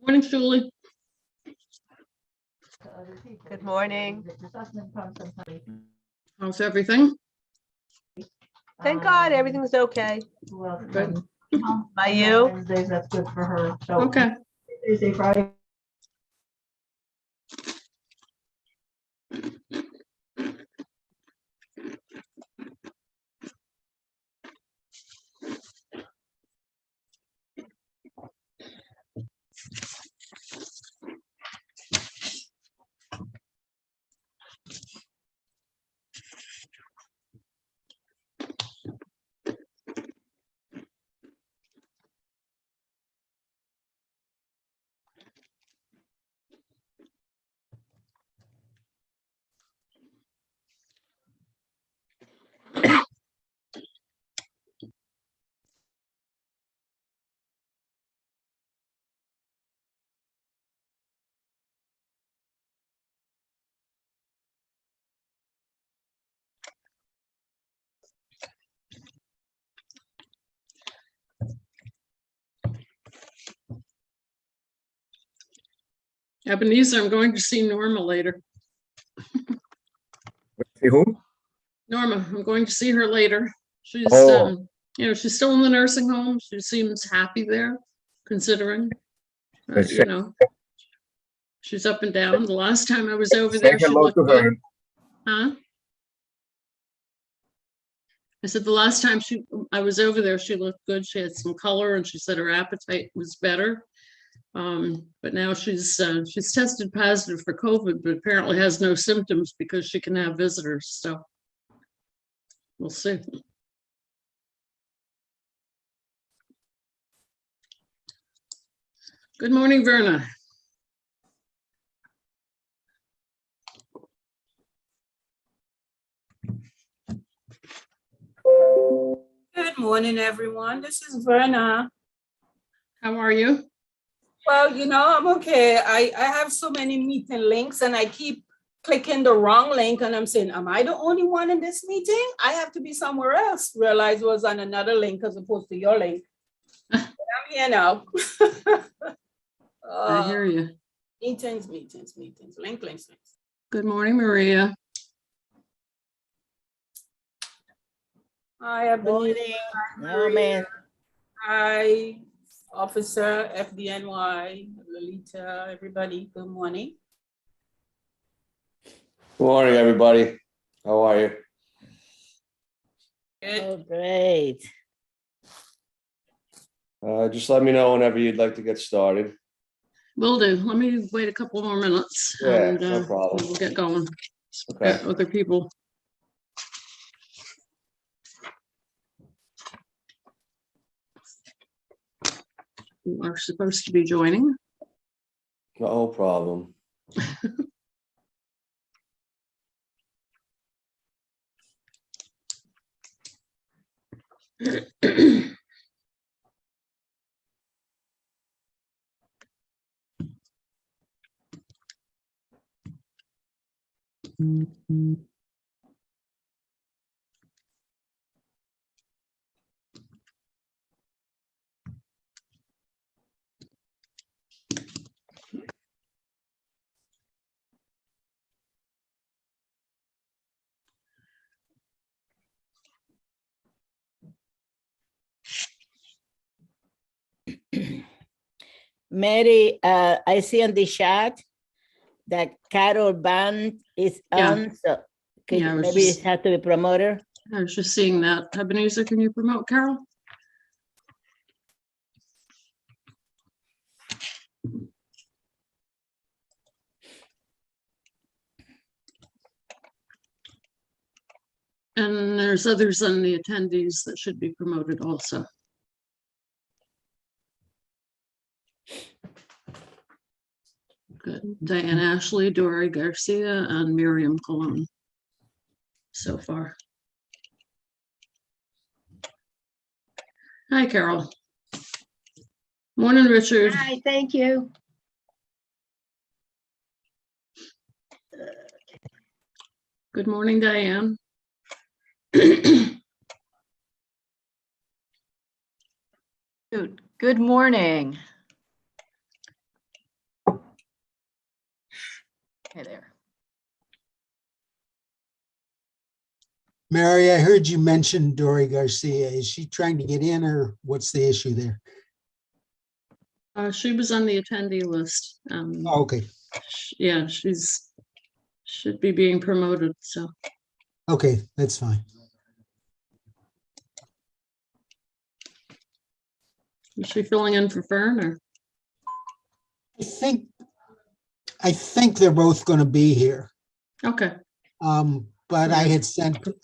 Morning, Julie. Good morning. How's everything? Thank God everything's okay. Good. By you? Wednesdays, that's good for her. So Okay. Thursday, Friday. Ebenezer, I'm going to see Norma later. See who? Norma, I'm going to see her later. She's, Oh. She's still in the nursing home. She seems happy there, considering, Let's she's up and down. The last time I was over Say there, she hello looked to good. her. Huh? I said the last time I was over there, she looked good. She had some color, and she said her appetite was better. But now she's tested positive for COVID, but apparently has no symptoms because she can have visitors. So we'll see. Good morning, Verna. Good morning, everyone. This is Verna. How are you? Well, I'm okay. I have so many meeting links and I keep clicking the wrong link and I'm saying, am I the only one in this meeting? I have to be somewhere else. Realize it was on another link as opposed to your link. But I'm here now. I hear you. Meetings, links. Good morning, Maria. Hi, Ebony. No, man. Hi, Officer, FDNY, Lolita, everybody. Good morning. Good morning, everybody. How are you? Good. Oh, great. Just let me know whenever you'd like to get started. Will do. Let me wait a couple more minutes. Yeah, and no problem. we'll get going. Okay. Got other people. Who are supposed to be joining. No problem. Mary, I see on the chat that Carol Band is Yeah. on, so Yeah, I was maybe just- it has to be promoted. I was just seeing that. Ebenezer, can you promote Carol? And there's others on the attendees that should be promoted also. Good. Diane Ashley, Dory Garcia, and Miriam Colon so far. Hi, Carol. Morning, Richard. Hi, thank you. Good morning, Diane. Good morning. Hey there. Mary, I heard you mention Dory Garcia. Is she trying to get in or what's the issue there? She was on the attendee list. Oh, okay, Yeah, should be being promoted, so. okay, that's fine. Is she filling in for Fern or? I think they're both going to be here. Okay, But I Yeah.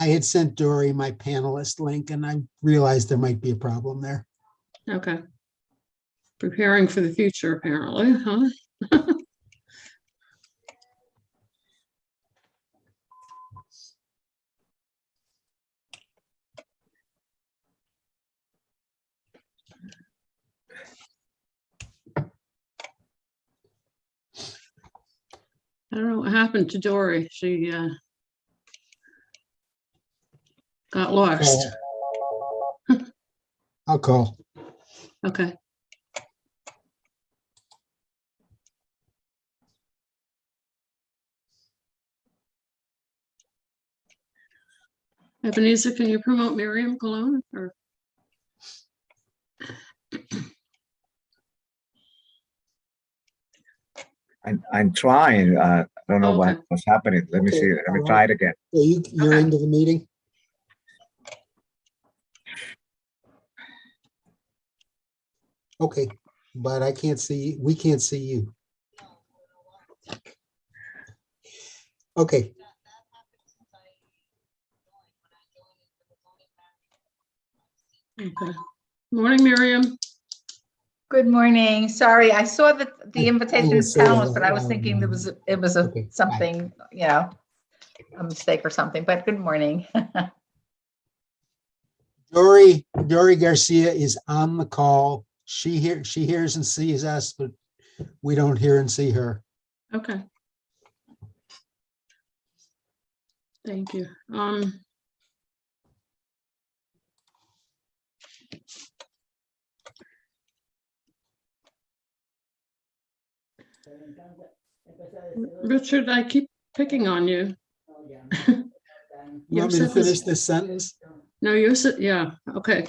had sent Dory my panelist link and I realized there might be a problem there. okay. Preparing for the future, apparently, huh? I don't know what happened to Dory. She got lost. I'll call. Okay. Ebenezer, can you promote Miriam Cologne or? I'm trying. I don't know Okay. what's happening. Let me Okay, see. Let me all try right. it again. So you're Okay. into the meeting? Okay, but I can't see, we can't see you. Okay, Okay. Morning, Miriam. Good morning. Sorry, I saw that I the invitation will is say panelist, that but I was loud. thinking it was Okay, bye. something, a mistake or something, but good morning. Dory Garcia is on the call. She hears and sees us, but we don't hear and see her. Okay. Thank you. Richard, I keep picking on you. You want me to Yosef is- finish this sentence? No, Yosef, yeah, okay.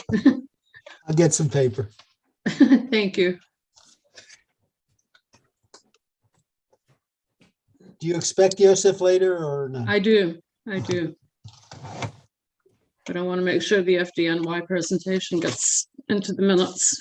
I'll get some paper. Thank you. Do you expect Yosef later or not? I do. But I want to make sure the FDNY presentation gets into the minutes.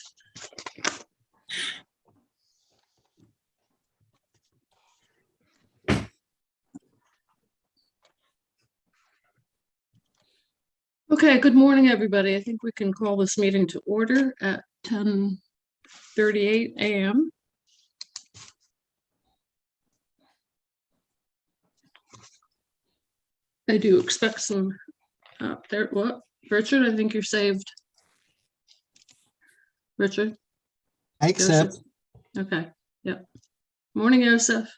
Okay, good morning, everybody. I think we can call this meeting to order at 10:38 a.m. I do expect some there. What, Richard? I think you're saved. Richard? I accept. Joseph? Okay, yep. Morning, Joseph.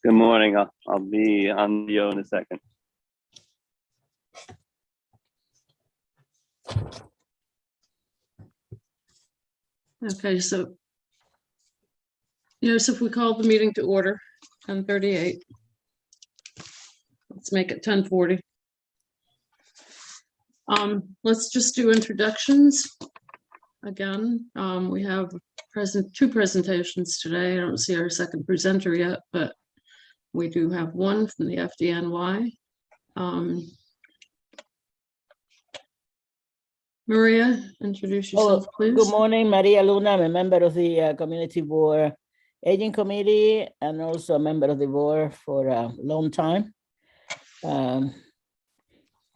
Good morning. I'll be on video in a second. Okay, so Joseph, we called the meeting to order, 10:38. Let's make it 10:40. Let's just do introductions. Again, we have two presentations today. I don't see our second presenter yet, but we do have one from the FDNY. Maria, introduce yourself, please. Good morning, Maria Luna. I'm a member of the Community Board Aging Committee and also a member of the board for a long time.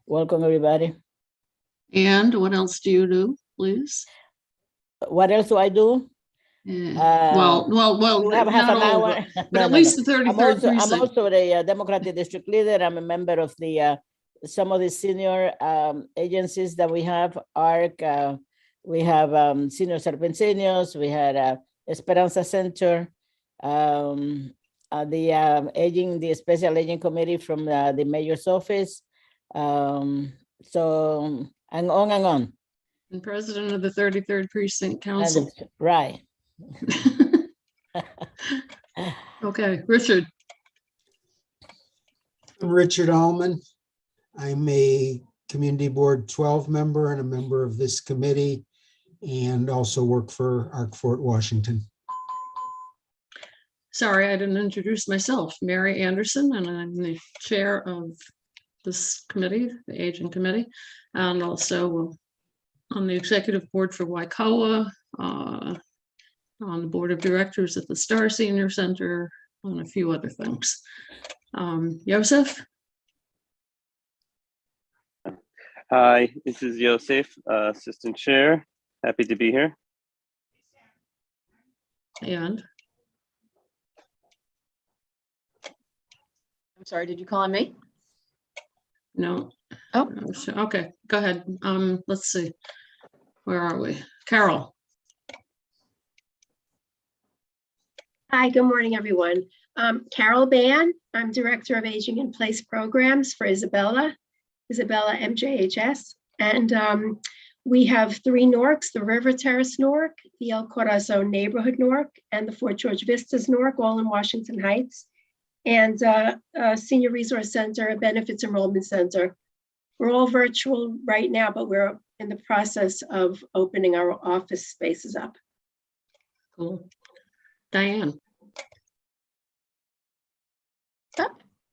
Welcome, everybody. And what else do you do, please? What else do I do? Well, You have half not an all of hour. it, but at least the 33rd I'm precinct. also the Democratic District Leader. I'm a member of the some of the senior agencies that we have. ARC, we have Senior Serpenseños, we had Esperanza Center, the Special Aging Committee from the Mayor's Office. So, and on and on. And president of the 33rd Precinct Council. Right. Okay, Richard, I'm Richard Allman. I'm a Community Board 12 member and a member of this committee, and also work for Arc Fort Washington. sorry, I didn't introduce myself. Mary Anderson, and I'm the chair of this committee, the Aging Committee, and also on the executive board for Waikoa, on the board of directors at the Star Senior Center, and a few other things. Joseph? Hi, this is Yosef, Assistant Chair. Happy to be here. And I'm sorry, did you call on me? no. Oh. Okay, go ahead. Let's see. Where are we? Carol? Hi, good morning, everyone. Carol Ban, I'm Director of Aging in Place Programs for Isabella MJHS. And we have 3 NORCs, the River Terrace NORC, the El Corazon Neighborhood NORC, and the Fort George Vistas NORC, all in Washington Heights. And a Senior Resource Center, a Benefits Enrollment Center. We're all virtual right now, but we're in the process of opening our office spaces up. Cool. Diane?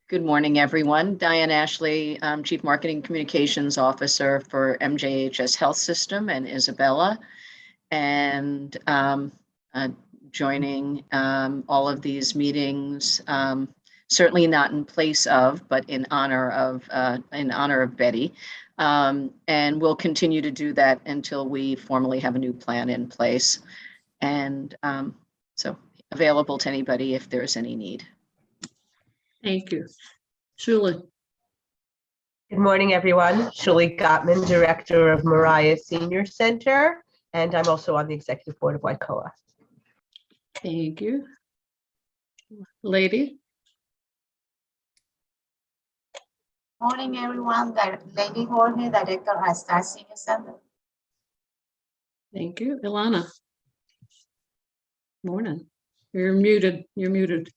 Good morning, everyone. Diane Ashley, Chief Marketing Communications Officer for MJHS Health System and Isabella. And joining all of these meetings, certainly not in place of, but in honor of Betty. And we'll continue to do that until we formally have a new plan in place. And so available to anybody if there's any need. Thank you. Julie? Good morning, everyone. Julie Gottman, Director of Mariah Senior Center, and I'm also on the Executive Board of Waikoa. Thank you. Lady? Morning, everyone. Lady Jorge, Director at Star Senior Center. Thank you. Ilana? Morning. You're muted. You're muted.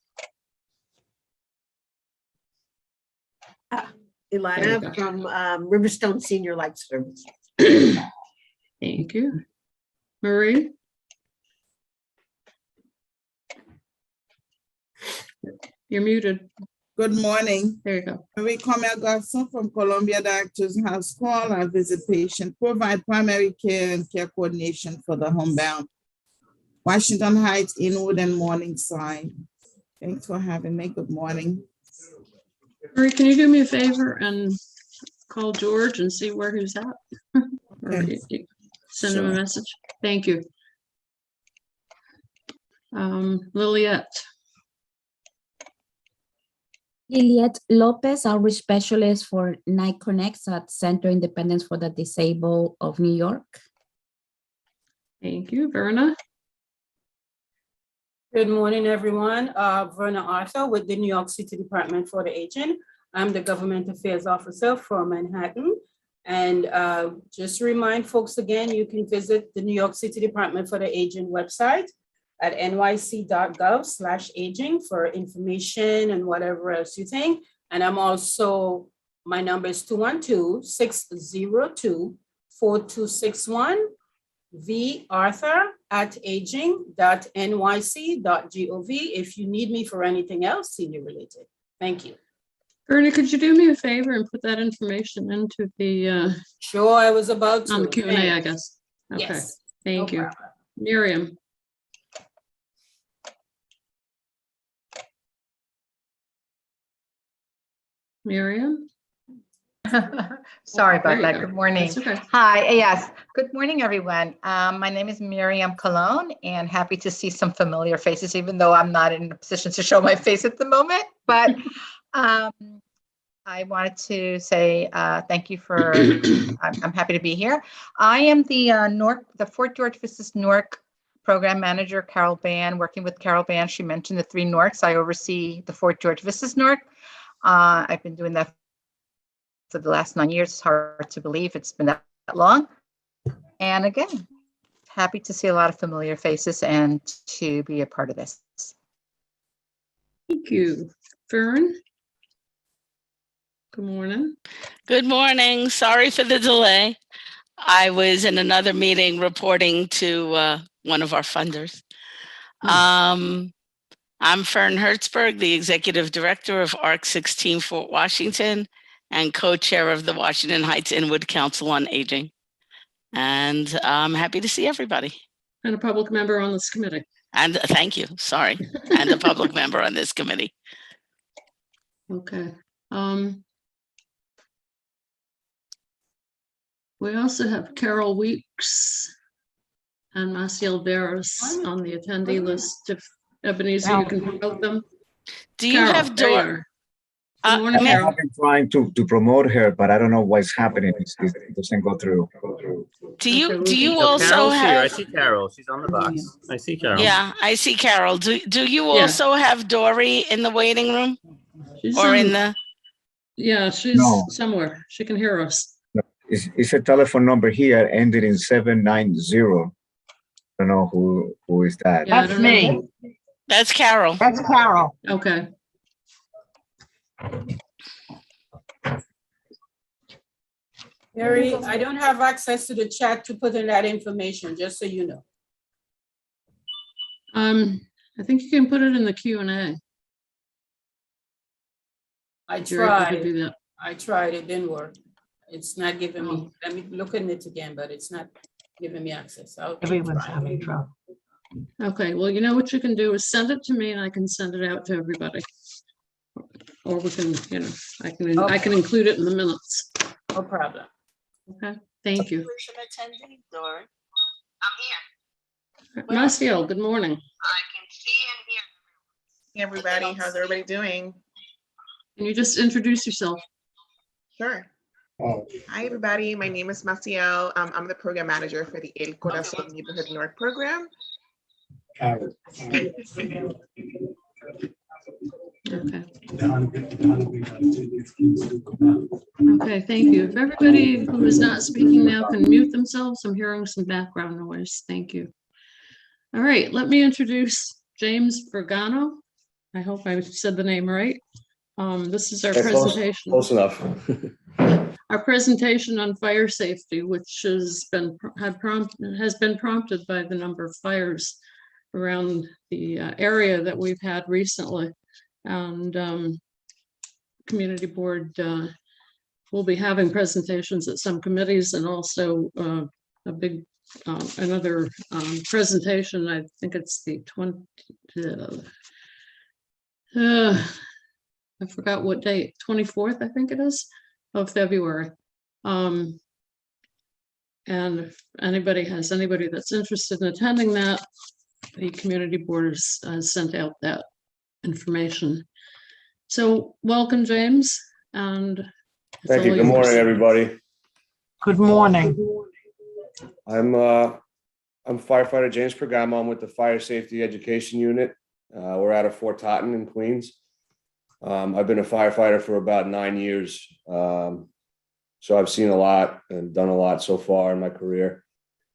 There you Ilana go. from Riverstone Senior Life Service. Thank you. Marie? You're muted. Good morning. There you go. Marie Cormier Godson from Columbia Doctors House Call. I visit patient, provide primary care and care coordination for the homebound. Washington Heights, Inwood, and Morningside. Thanks for having me. Good morning. Marie, can you do me a favor and call George and see where he's at? Or Okay. send him a Sure. message. Thank you. Liliette? Liliette Lopez, Outreach Specialist for Night Connects at Center Independence for the Disabled of New York. Thank you. Verna? Good morning, everyone. Verna Arthur with the New York City Department for the Aging. I'm the Government Affairs Officer for Manhattan. And just to remind folks again, you can visit the New York City Department for the Aging website at nyc.gov/aging for information and whatever else you think. And I'm also, my number is 212-602-4261. varthur@aging.nyc.gov if you need me for anything else senior related. Thank you. Verna, could you do me a favor and put that information into the Sure, I was about to. on the Q&A, I guess. Okay. Yes. Thank No you. problem. Miriam? Miriam? Sorry There about you that. go. Good morning. That's okay. Hi, yes. Good morning, everyone. My name is Miriam Colon, and happy to see some familiar faces, even though I'm not in a position to show my face at the moment. But I wanted to say thank you for, I'm happy to be here. I am the Fort George Vistas NORC Program Manager, Carol Ban, working with Carol Ban. She mentioned the 3 NORCs. I oversee the Fort George Vistas NORC. I've been doing that for the last 9 years. It's hard to believe it's been that long. And again, happy to see a lot of familiar faces and to be a part of this. Thank you. Fern? Good morning. Good morning. Sorry for the delay. I was in another meeting reporting to one of our funders. I'm Fern Hertzberg, the Executive Director of ARC 16 Fort Washington and co-chair of the Washington Heights Inwood Council on Aging. And I'm happy to see everybody. And a public member on this committee. And thank you, sorry. And a public member on this committee. Okay. We also have Carol Weeks and Maciel Veras on the attendee list. If Ebenezer, you can promote them. Do you Carol, have there you Dor? are. Good morning, I've Carol. been trying to promote her, but I don't know what's happening. It doesn't go through. Do you Oh, also Carol's here. I have? see Carol. She's on the box. I see Carol. Yeah, I see Carol. Do you Yeah. also have Dory in the waiting room She's or in on- the? Yeah, she's No. somewhere. She can hear us. It's a telephone number here ended in 790. I don't know who is that. Yeah, I don't know. That's Carol. That's Carol. Okay. Mary, I don't have access to the chat to put in that information, just so you know. I think you can put it in the Q&A. I You're able to tried. do that. I tried, it didn't work. It's not giving me, Oh. let me look at it again, but it's not giving me access. I'll keep Everyone's trying. having trouble. Okay, well, you know what you can do is send it to me and I can send it out to everybody. Or we can, I can include it in the minutes. No problem. Okay, thank you. Attending, Dor. I'm here. Maciel, good morning. I can see and hear. Hey everybody, how's everybody doing? Can you just introduce yourself? Sure. Hi everybody, my name is Maciel. I'm the program manager for the El Corazon Neighborhood North program. Okay. Okay, thank you. If everybody who is not speaking now can mute themselves, I'm hearing some background noise. Thank you. All right, let me introduce James Vergano. I hope I said the name right. This is our Yeah, presentation. Close enough. Our presentation on fire safety, which has been prompted by the number of fires around the area that we've had recently. And community board will be having presentations at some committees and also a big another presentation. I think it's the 20th. I forgot what date, 24th, I think it is, of February. And if anybody that's interested in attending that, the community board has sent out that information. So welcome, James, and it's Thank you. all Good morning, yours. everybody. Good morning. I'm firefighter James Pergamo. I'm with the Fire Safety Education Unit. We're out of Fort Totten in Queens. I've been a firefighter for about 9 years. So I've seen a lot and done a lot so far in my career.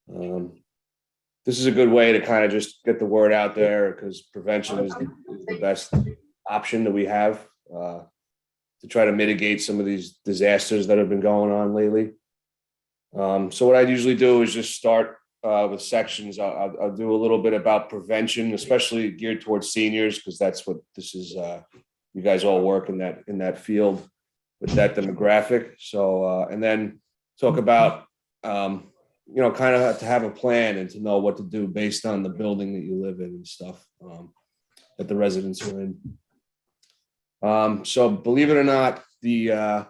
This is a good way to kind of just get the word out there because prevention is the best option that we have to try to mitigate some of these disasters that have been going on lately. So what I usually do is just start with sections. I'll do a little bit about prevention, especially geared towards seniors, because that's what this is. You guys all work in that field with that demographic. So and then talk about kind of to have a plan and to know what to do based on the building that you live in and stuff that the residents are in. So believe it or not, the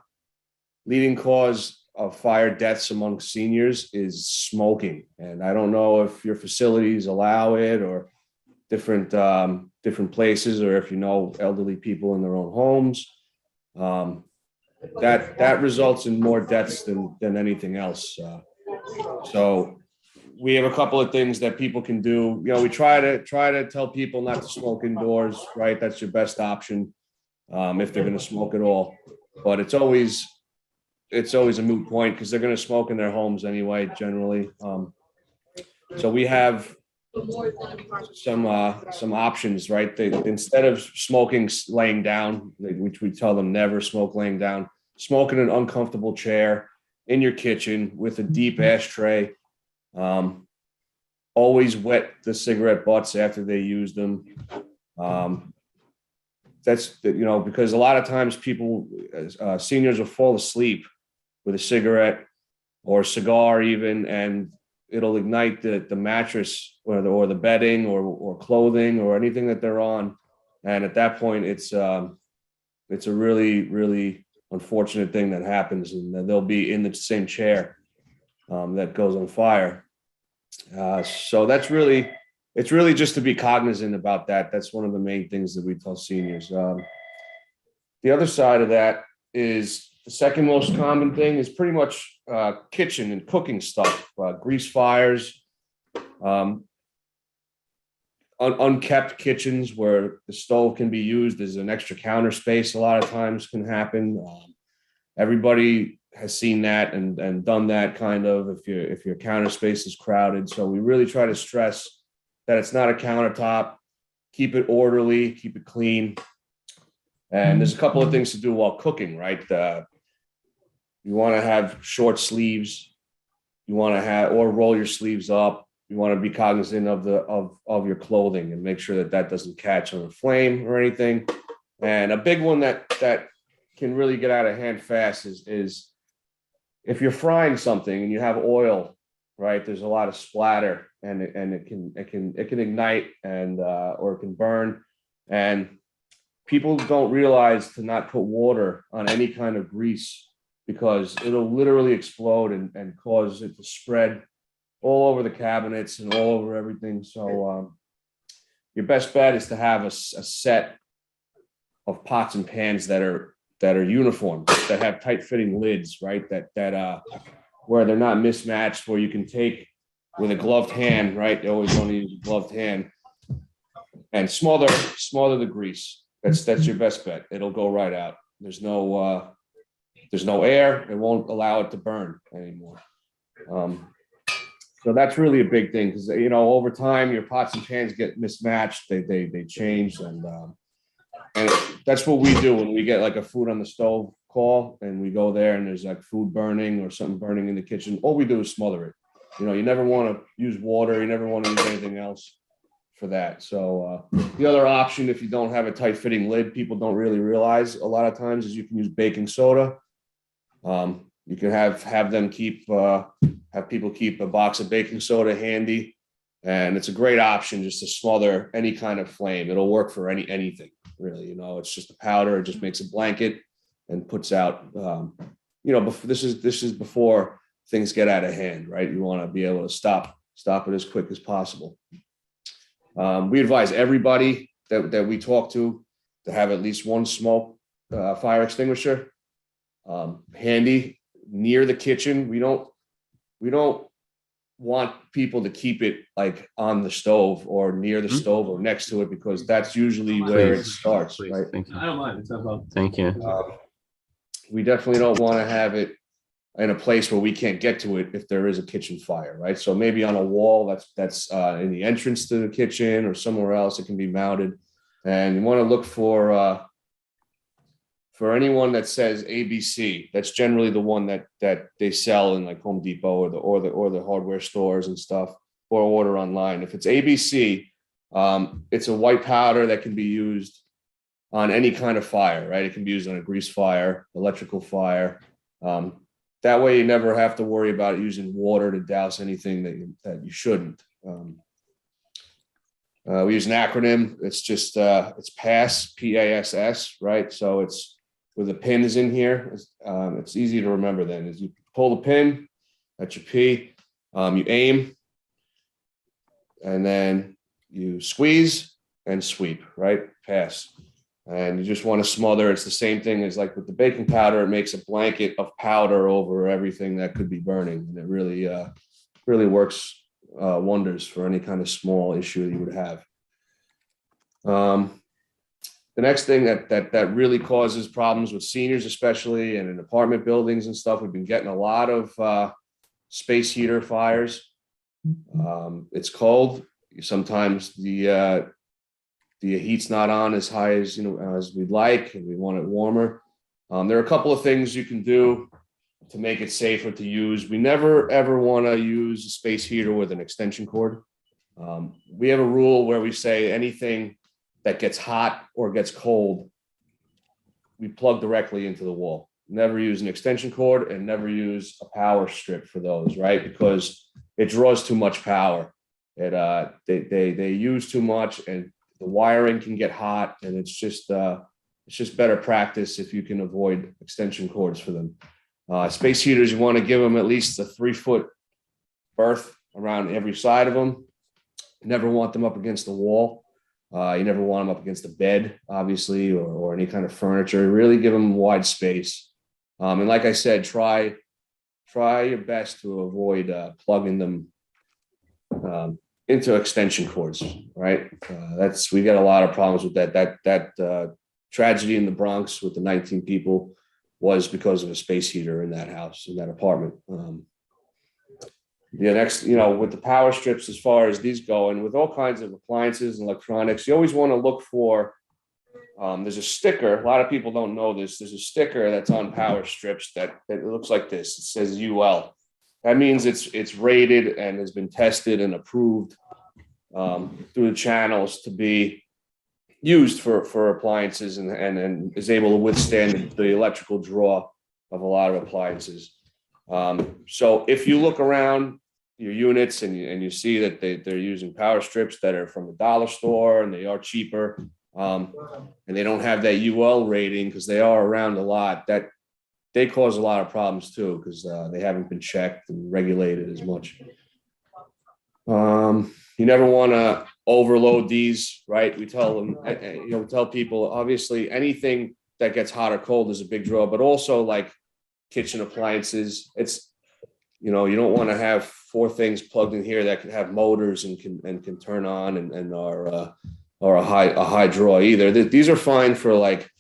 leading cause of fire deaths among seniors is smoking. And I don't know if your facilities allow it or different places, or if you know elderly people in their own homes. That results in more deaths than anything else. So we have a couple of things that people can do. We try to tell people not to smoke indoors, right? That's your best option if they're going to smoke at all. But it's always a moot point because they're going to smoke in their homes anyway, generally. So we have some options, right? Instead of smoking laying down, which we tell them never smoke laying down, smoke in an uncomfortable chair in your kitchen with a deep ashtray. Always wet the cigarette butts after they use them. That's, because a lot of times people, seniors will fall asleep with a cigarette or a cigar even, and it'll ignite the mattress or the bedding or clothing or anything that they're on. And at that point, it's a really, really unfortunate thing that happens, and they'll be in the same chair that goes on fire. So it's really just to be cognizant about that. That's one of the main things that we tell seniors. The other side of that is the second most common thing is pretty much kitchen and cooking stuff, grease fires, unkept kitchens where the stove can be used as an extra counter space. A lot of times can happen. Everybody has seen that and done that kind of if your counter space is crowded. So we really try to stress that it's not a countertop. Keep it orderly, keep it clean. And there's a couple of things to do while cooking, right? You want to have short sleeves. You want to have, or roll your sleeves up. You want to be cognizant of your clothing and make sure that doesn't catch on a flame or anything. And a big one that can really get out of hand fast is if you're frying something and you have oil, right? There's a lot of splatter, and it can ignite and or it can burn. And people don't realize to not put water on any kind of grease because it'll literally explode and cause it to spread all over the cabinets and all over everything. So your best bet is to have a set of pots and pans that are uniform, that have tight fitting lids, right? That where they're not mismatched, where you can take with a gloved hand, right? You always want to use a gloved hand and smother the grease. That's your best bet. It'll go right out. There's no air. It won't allow it to burn anymore. So that's really a big thing because over time your pots and pans get mismatched. They change, and that's what we do when we get like a food on the stove call and we go there and there's like food burning or something burning in the kitchen. All we do is smother it. You never want to use water. You never want to use anything else for that. So the other option, if you don't have a tight fitting lid, people don't really realize a lot of times, is you can use baking soda. You can have people keep a box of baking soda handy, and it's a great option just to smother any kind of flame. It'll work for anything really. It's just a powder. It just makes a blanket and puts out. This is before things get out of hand, right? You want to be able to stop it as quick as possible. We advise everybody that we talk to have at least one smoke fire extinguisher handy near the kitchen. We don't want people to keep it like on the stove or near the stove or next to it, because that's usually where it starts, right? I don't mind. It's not about. Thank you. We definitely don't want to have it in a place where we can't get to it if there is a kitchen fire, right? So maybe on a wall that's in the entrance to the kitchen or somewhere else, it can be mounted. And you want to look for anyone that says ABC. That's generally the one that they sell in like Home Depot or the hardware stores and stuff, or order online. If it's ABC, it's a white powder that can be used on any kind of fire, right? It can be used on a grease fire, electrical fire. That way you never have to worry about using water to douse anything that you shouldn't. We use an acronym. It's just, it's PASS, P-A-S-S, right? So it's where the pin is in here. It's easy to remember then. Is you pull the pin, that's your P, you aim, and then you squeeze and sweep, right? Pass. And you just want to smother. It's the same thing as like with the baking powder. It makes a blanket of powder over everything that could be burning. And it really works wonders for any kind of small issue you would have. The next thing that really causes problems with seniors, especially and in apartment buildings and stuff, we've been getting a lot of space heater fires. It's cold. sometimes the heat's not on as high as as we'd like, and we want it warmer. There are a couple of things you can do to make it safer to use. We never ever want to use a space heater with an extension cord. We have a rule where we say anything that gets hot or gets cold, we plug directly into the wall. Never use an extension cord and never use a power strip for those, right? Because it draws too much power. They use too much, and the wiring can get hot, and it's just better practice if you can avoid extension cords for them. Space heaters, you want to give them at least a 3-foot berth around every side of them. You never want them up against the wall. You never want them up against the bed, obviously, or any kind of furniture. Really give them wide space. And like I said, try your best to avoid plugging them into extension cords, right? We got a lot of problems with that. That tragedy in the Bronx with the 19 people was because of a space heater in that house, in that apartment. Next, with the power strips, as far as these go, and with all kinds of appliances and electronics, you always want to look for, there's a sticker. A lot of people don't know this. There's a sticker that's on power strips that looks like this. It says UL. That means it's rated and has been tested and approved through the channels to be used for appliances and is able to withstand the electrical draw of a lot of appliances. So if you look around your units and you see that they're using power strips that are from the dollar store and they are cheaper, and they don't have that UL rating because they are around a lot, that they cause a lot of problems too, because they haven't been checked and regulated as much. You never want to overload these, right? We tell them, tell people, obviously anything that gets hot or cold is a big draw, but also like kitchen appliances. It's, you don't want to have 4 things plugged in here that can have motors and can turn on and are a high draw either. These are fine for like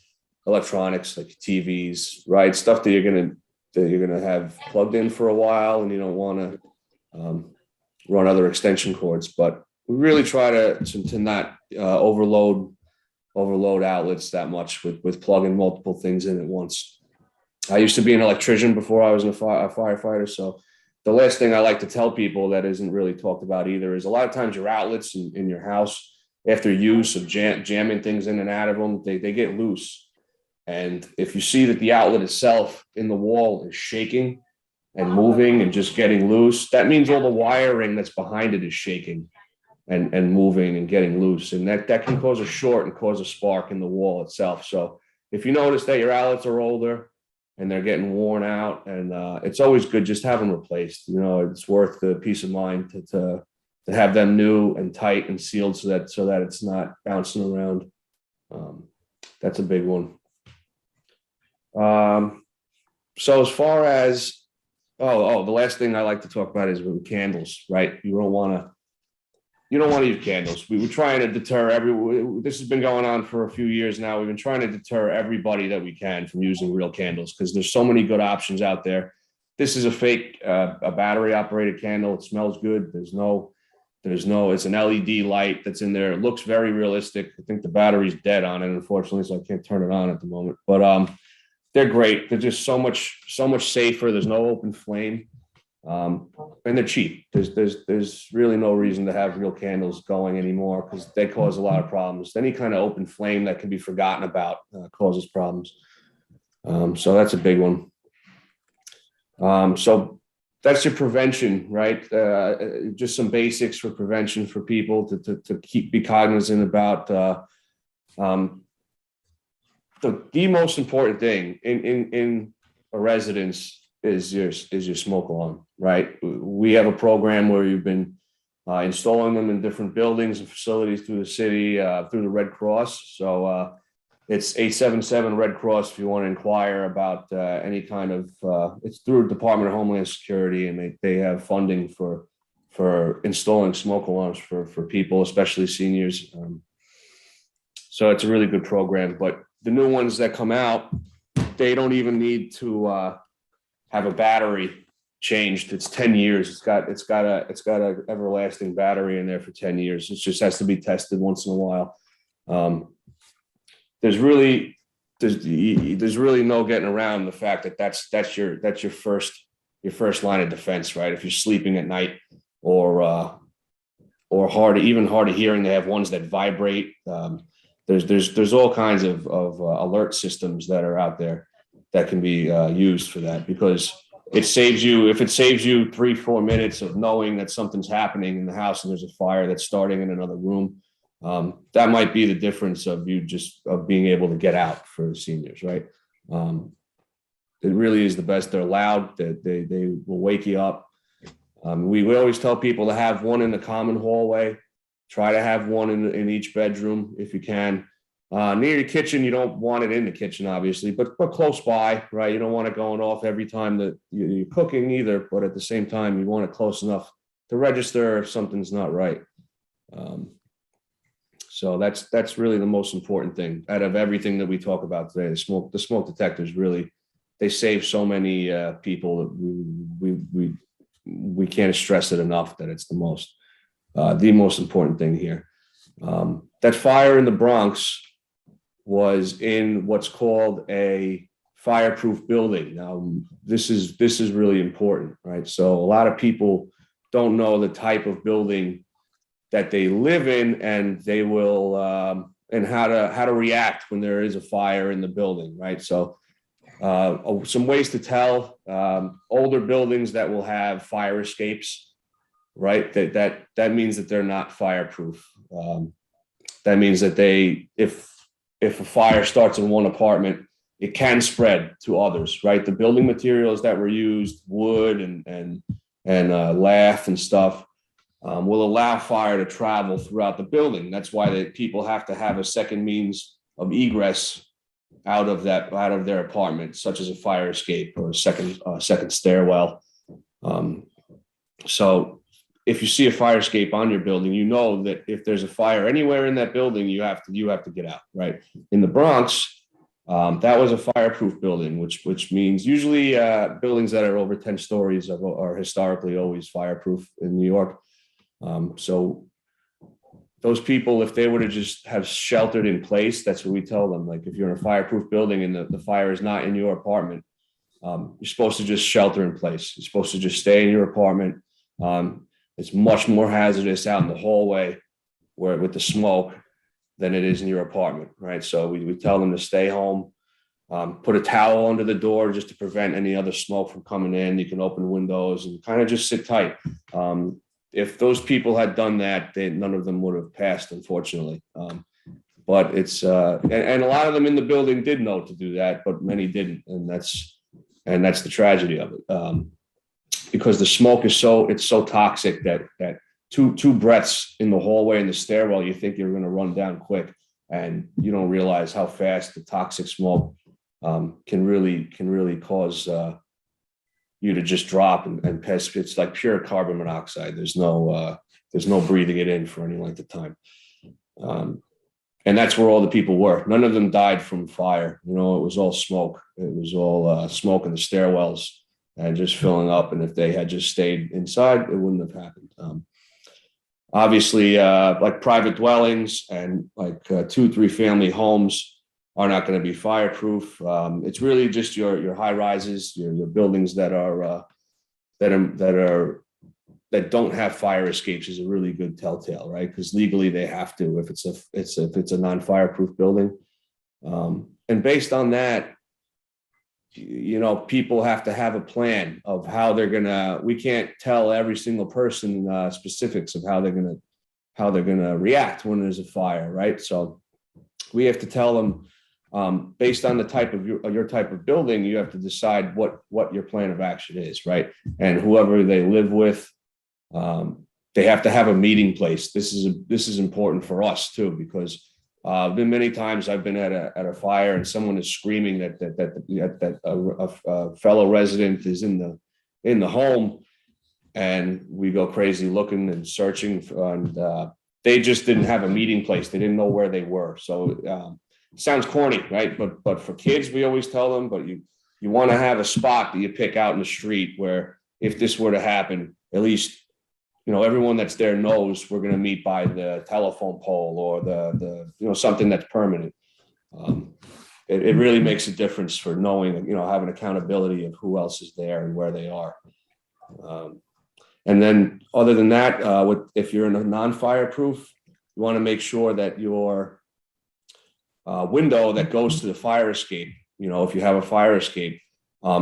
electronics, like TVs, right? Stuff that you're gonna have plugged in for a while, and you don't want to run other extension cords. But we really try to not overload outlets that much with plugging multiple things in at once. I used to be an electrician before I was a firefighter, so the last thing I like to tell people that isn't really talked about either is a lot of times your outlets in your house, after use of jamming things in and out of them, they get loose. And if you see that the outlet itself in the wall is shaking and moving and just getting loose, that means all the wiring that's behind it is shaking and moving and getting loose. And that can cause a short and cause a spark in the wall itself. So if you notice that your outlets are older and they're getting worn out, and it's always good just have them replaced. It's worth the peace of mind to have them new and tight and sealed so that it's not bouncing around. That's a big one. So as far as the last thing I like to talk about is with candles, right? You don't want to use candles. We were trying to deter this has been going on for a few years now. We've been trying to deter everybody that we can from using real candles because there's so many good options out there. This is a fake, a battery operated candle. It smells good. It's an LED light that's in there. It looks very realistic. I think the battery's dead on it, unfortunately, so I can't turn it on at the moment. But they're great. They're just so much safer. There's no open flame, and they're cheap. There's really no reason to have real candles going anymore because they cause a lot of problems. Any kind of open flame that can be forgotten about causes problems. So that's a big one. So that's your prevention, right? Just some basics for prevention for people to be cognizant about. The most important thing in a residence is your smoke alarm, right? We have a program where you've been installing them in different buildings and facilities through the city, through the Red Cross. So it's 877 Red Cross if you want to inquire about any kind of, it's through Department of Homeland Security, and they have funding for installing smoke alarms for people, especially seniors. So it's a really good program, but the new ones that come out, they don't even need to have a battery changed. It's 10 years. It's got a everlasting battery in there for 10 years. It just has to be tested once in a while. There's really no getting around the fact that that's your first line of defense, right? If you're sleeping at night or hard of hearing, they have ones that vibrate. There's all kinds of alert systems that are out there that can be used for that, because if it saves you 3-4 minutes of knowing that something's happening in the house and there's a fire that's starting in another room, that might be the difference of being able to get out for seniors, right? It really is the best. They're loud. They will wake you up. We always tell people to have one in the common hallway. Try to have one in each bedroom if you can. Near your kitchen, you don't want it in the kitchen, obviously, but close by, right? You don't want it going off every time that you're cooking either, but at the same time, you want it close enough to register if something's not right. So that's really the most important thing out of everything that we talk about today. The smoke detectors really, they save so many people that we can't stress it enough that it's the most important thing here. That fire in the Bronx was in what's called a fireproof building. Now, this is really important, right? So a lot of people don't know the type of building that they live in, and they will and how to react when there is a fire in the building, right? So some ways to tell: older buildings that will have fire escapes, right? That means that they're not fireproof. That means that if a fire starts in one apartment, it can spread to others, right? The building materials that were used, wood and lath and stuff, will allow fire to travel throughout the building. That's why people have to have a second means of egress out of their apartment, such as a fire escape or a second stairwell. So if you see a fire escape on your building, you know that if there's a fire anywhere in that building, you have to get out, right? In the Bronx, that was a fireproof building, which means usually buildings that are over 10 stories are historically always fireproof in New York. So those people, if they were to just have sheltered in place, that's what we tell them. Like, if you're in a fireproof building and the fire is not in your apartment, you're supposed to just shelter in place. You're supposed to just stay in your apartment. It's much more hazardous out in the hallway with the smoke than it is in your apartment, right? So we tell them to stay home, put a towel under the door just to prevent any other smoke from coming in. You can open windows and kind of just sit tight. If those people had done that, none of them would have passed, unfortunately. But it's and a lot of them in the building did know to do that, but many didn't, and that's the tragedy of it. Because the smoke is so toxic that two breaths in the hallway and the stairwell, you think you're going to run down quick, and you don't realize how fast the toxic smoke can really cause you to just drop and pass. It's like pure carbon monoxide. There's no breathing it in for any length of time. And that's where all the people were. None of them died from fire. It was all smoke. It was all smoke in the stairwells and just filling up. And if they had just stayed inside, it wouldn't have happened. Obviously, like private dwellings and like 2-3 family homes are not going to be fireproof. It's really just your high rises, your buildings that don't have fire escapes is a really good telltale, right? Because legally they have to if it's a non-fireproof building. And based on that, people have to have a plan of how they're gonna. We can't tell every single person specifics of how they're gonna react when there's a fire, right? So we have to tell them based on the type of your type of building. You have to decide what your plan of action is, right? And whoever they live with, they have to have a meeting place. This is important for us too, because been many times I've been at a fire and someone is screaming that a fellow resident is in the home, and we go crazy looking and searching, and they just didn't have a meeting place. They didn't know where they were. So it sounds corny, right? But for kids, we always tell them, but you want to have a spot that you pick out in the street where if this were to happen, at least, everyone that's there knows we're going to meet by the telephone pole or the something that's permanent. It really makes a difference for knowing, having accountability of who else is there and where they are. And then other than that, if you're in a non-fireproof, you want to make sure that your window that goes to the fire escape, if you have a fire escape,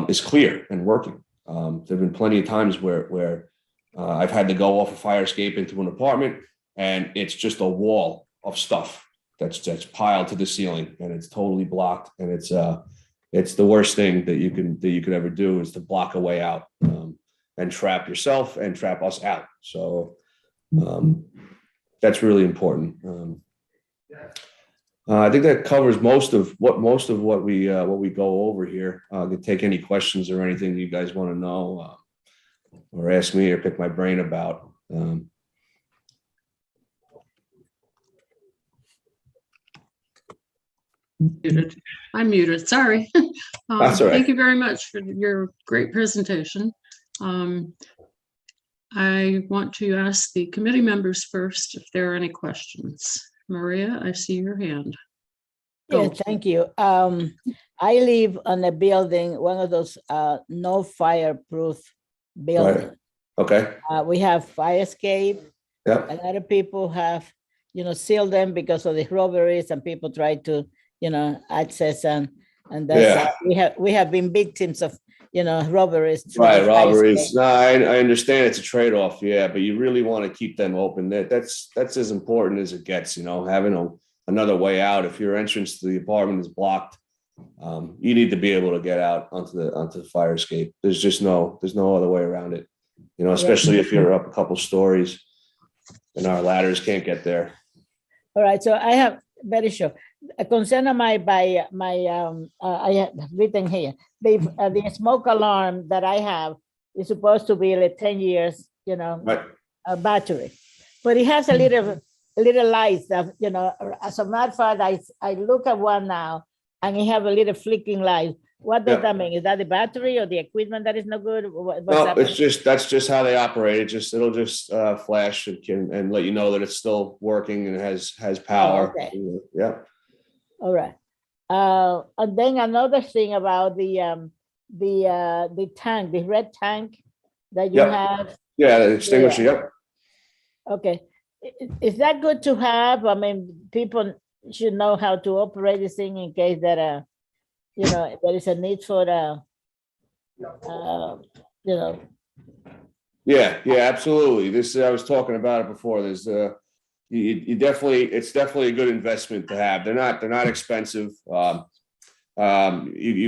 is clear and working. There've been plenty of times where I've had to go off a fire escape into an apartment, and it's just a wall of stuff that's piled to the ceiling, and it's totally blocked. And it's the worst thing that you could ever do, is to block a way out and trap yourself and trap us out. So that's really important. I think that covers most of what we go over here. I can take any questions or anything you guys want to know, or ask me or pick my brain about. Muted. I'm muted, sorry. That's all right. Thank you very much for your great presentation. I want to ask the committee members first if there are any questions. Maria, I see your hand. Yeah, thank you. I live on a building, one of those no fireproof buildings. Right. Okay. We have fire escape. Yeah. A lot of people have, sealed them because of the robberies, and people try to, access and that's we have been victims of, robberies. through the Right, fire robberies. escape. No, I understand it's a trade-off, yeah, but you really want to keep them open. That's as important as it gets, having another way out. If your entrance to the apartment is blocked, you need to be able to get out onto the fire escape. There's no other way around it. Especially if you're up a couple stories and our ladders can't get there. All right, so I have very short. A concern of I have written here, the smoke alarm that I have is supposed to be like 10 years, Right. Battery, but it has a little lights that, as a matter of fact, I look at one now and it have a little flicking light. What does that mean? Is that the battery or the equipment that is no good? No, that's just how they operate. It'll just flash and let you know that it's still working and has power. Oh, okay. Yeah. All right. And then another thing about the tank, the red tank that you have. Yeah, the extinguisher. Yeah. Yep. Okay. Is that good to have? I mean, people should know how to operate this thing in case that there is a need for Yeah, absolutely. I was talking about it before. There's it's definitely a good investment to have. They're not expensive. You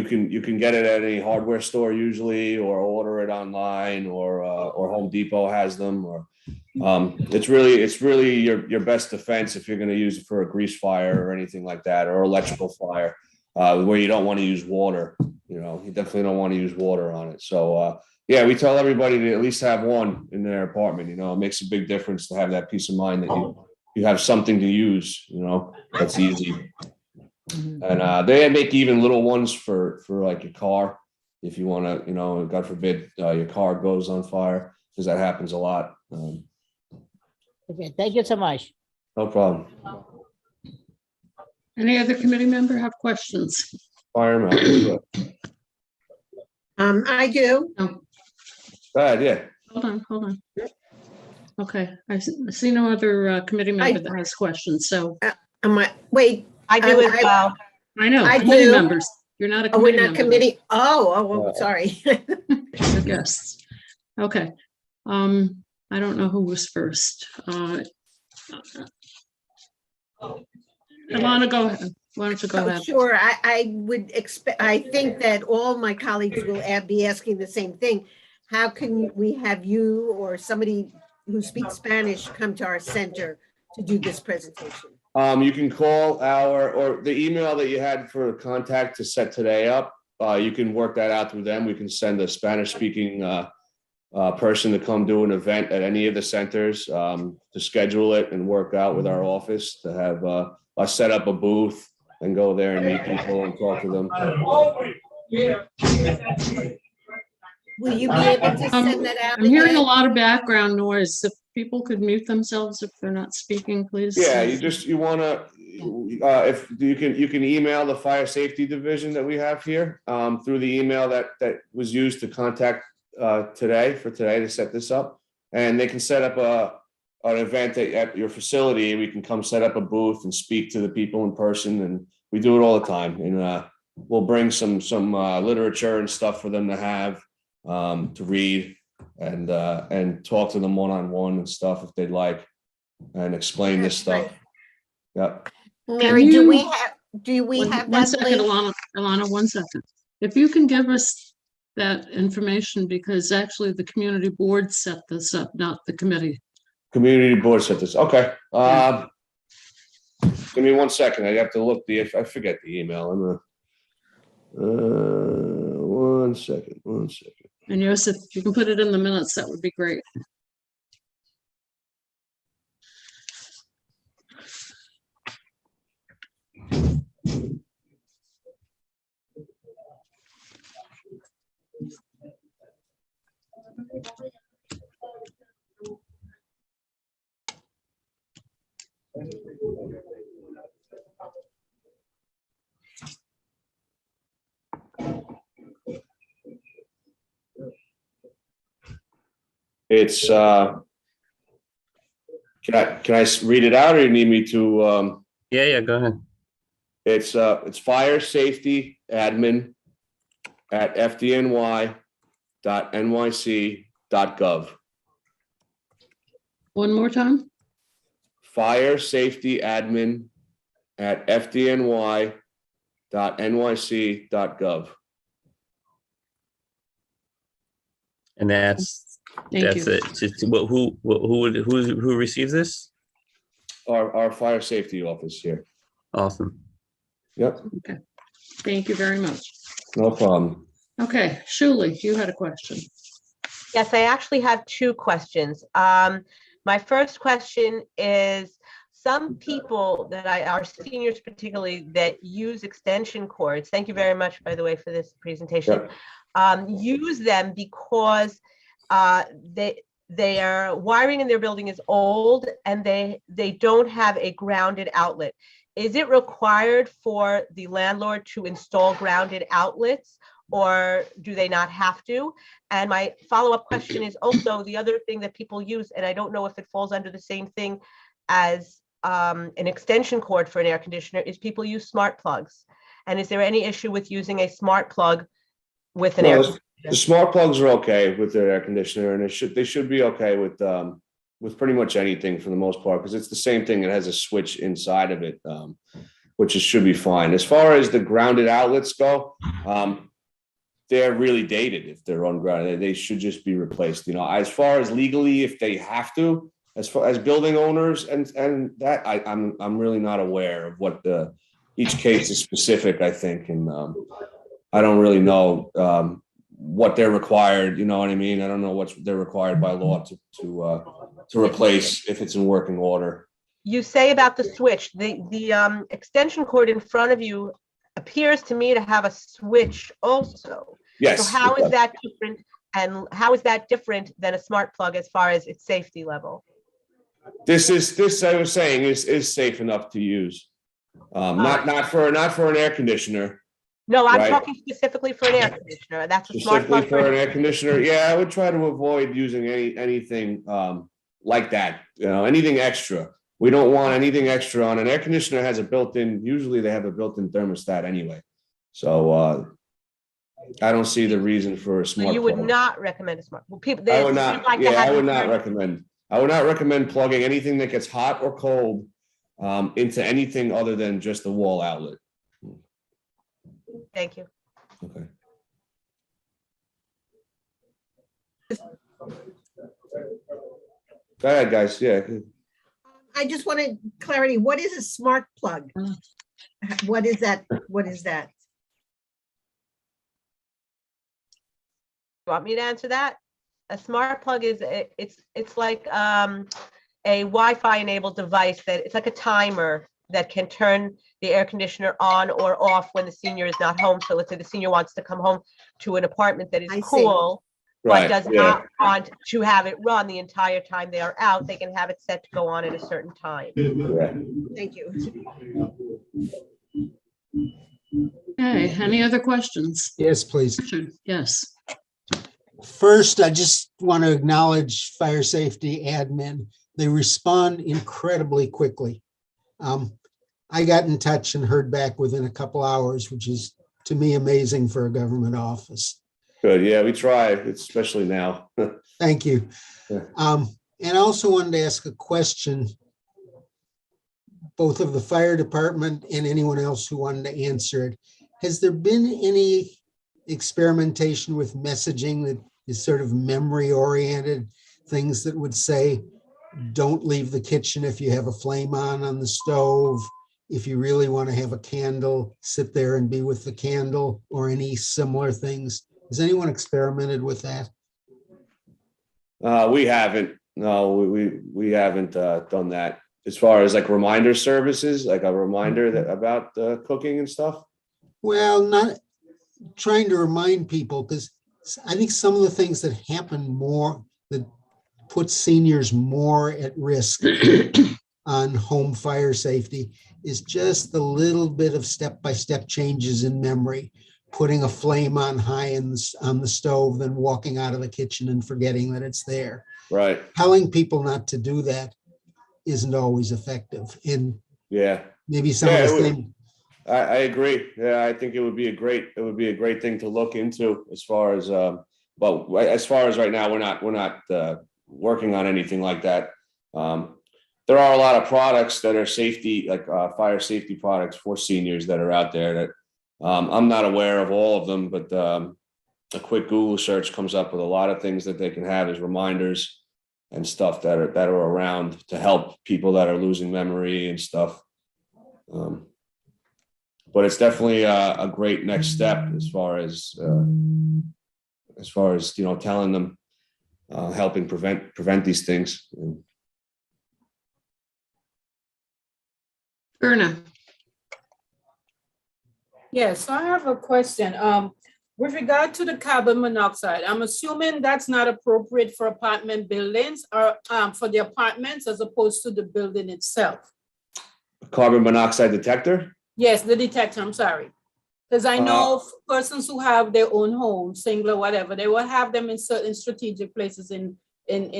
can get it at any hardware store usually, or order it online, or Home Depot has them, or it's really your best defense if you're going to use it for a grease fire or anything like that, or electrical fire, where you don't want to use water. You definitely don't want to use water on it. So yeah, we tell everybody to at least have one in their apartment. It makes a big difference to have that peace of mind that you have something to use. That's easy. And they make even little ones for like your car, if you want to, God forbid, your car goes on fire, because that happens a lot. Okay, thank you so much. No problem. Any other committee member have questions? Fireman. I do. No. Go ahead, yeah. Hold on. Okay, I see no other committee member that has questions, so. Wait. I do as well. I know, I committee do. members. You're not a Oh, we're committee not member. committee. Oh, sorry. You're guests. Okay. I don't know who was first. Ilana, go ahead. Why don't you go ahead? Sure, I would expect, I think that all my colleagues will be asking the same thing. How can we have you or somebody who speaks Spanish come to our center to do this presentation? You can call or the email that you had for contact to set today up. You can work that out through them. We can send a Spanish-speaking person to come do an event at any of the centers, to schedule it and work out with our office to have us set up a booth and go there and meet people and talk to them. Will you be able to send that out? I'm hearing a again? lot of background noise. If people could mute themselves if they're not speaking, please. Yeah, you wanna, if you can email the fire safety division that we have here, through the email that was used to contact today to set this up. And they can set up an event at your facility. We can come set up a booth and speak to the people in person, and we do it all the time. And we'll bring some literature and stuff for them to have, to read, and talk to them one-on-one and stuff if they'd like, and explain this stuff. Yep. Mary, do we have One that second, link? Alana, 1 second. If you can give us that information, because actually the community board set this up, not the committee. Community board set this. Okay. Give me 1 second. I have to look I forget the email. I'm 1 second. And Joseph, if you can put it in the minutes, that would be great. It's can I read it out, or you need me to? Yeah, go ahead. It's fire safety admin at fdny.nyc.gov. One more time. Fire safety admin at fdny.nyc.gov. And that's Thank you. it. Who receives this? Our fire safety office here. Awesome. Yep. Okay. Thank you very much. No problem. Okay, Shuli, you had a question. Yes, I actually have two questions. My first question is, some people that are seniors particularly that use extension cords, thank you very much, by the way, for this presentation, use them because their wiring in their building is old and they don't have a grounded outlet. Is it required for the landlord to install grounded outlets, or do they not have to? And my follow-up question is also the other thing that people use, and I don't know if it falls under the same thing as an extension cord for an air conditioner, is people use smart plugs. And is there any issue with using a smart plug with an air conditioner? The smart plugs are okay with their air conditioner, and they should be okay with pretty much anything for the most part, because it's the same thing. It has a switch inside of it, which should be fine. As far as the grounded outlets go, they're really dated if they're ungrounded. They should just be replaced. As far as legally, if they have to, as far as building owners and that, I'm really not aware of what each case is specific, I think, and I don't really know what they're required. You know what I mean? I don't know what they're required by law to replace if it's in working order. You say about the switch, the extension cord in front of you appears to me to have a switch also. Yes. So how is that different, and how is that different than a smart plug as far as its safety level? This I was saying is safe enough to use. Not for an air conditioner. No, I'm right? talking specifically for an air conditioner. That's a smart Specifically plug for an air conditioner. Yeah, I would try to avoid using anything like that. Anything extra. We don't want anything extra on an air conditioner. Has a built-in. Usually they have a built-in thermostat anyway. So I don't see the reason for a smart. So you would not recommend a smart. Well, people. I would not. I would not recommend. I would not recommend plugging anything that gets hot or cold into anything other than just the wall outlet. Thank you. Okay. Go ahead, guys. Yeah. I just wanted clarity. What is a smart plug? What is that? What is that? You want me to answer that? A smart plug is it's like a Wi-Fi enabled device that it's like a timer that can turn the air conditioner on or off when the senior is not home. So let's say the senior wants to come home to an apartment that is cool. Right, does yeah. not want to have it run the entire time they are out, they can have it set to go on at a certain time. Yeah. Thank you. Okay, any other questions? Yes, please. Richard, yes. First, I just want to acknowledge fire safety admin. They respond incredibly quickly. I got in touch and heard back within a couple hours, which is to me amazing for a government office. Good, yeah, we try, especially now. Thank you. Yeah. And I also wanted to ask a question, both of the fire department and anyone else who wanted to answer it. Has there been any experimentation with messaging that is sort of memory oriented, things that would say, don't leave the kitchen if you have a flame on the stove. If you really want to have a candle, sit there and be with the candle, or any similar things? Has anyone experimented with that? We haven't. No, we haven't done that. As far as like reminder services, like a reminder that about cooking and stuff. Well, not trying to remind people, because I think some of the things that happen more, that put seniors more at risk on home fire safety, is just the little bit of step-by-step changes in memory, putting a flame on high on the stove, then walking out of the kitchen and forgetting that it's there. Right. Telling people not to do that isn't always effective. And Yeah. maybe some of the things. I agree. Yeah, I think it would be a great thing to look into as far as but as far as right now, we're not working on anything like that. There are a lot of products that are safety, like fire safety products for seniors that are out there that I'm not aware of all of them, but a quick Google search comes up with a lot of things that they can have as reminders and stuff that are around to help people that are losing memory and stuff. But it's definitely a great next step as far as telling them, helping prevent these things. Verna. Yes, so I have a question. With regard to the carbon monoxide, I'm assuming that's not appropriate for apartment buildings or for the apartments as opposed to the building itself. Carbon monoxide detector? Yes, the detector, I'm sorry. Because I know persons who have their own home, single, whatever, they will have them in certain strategic places in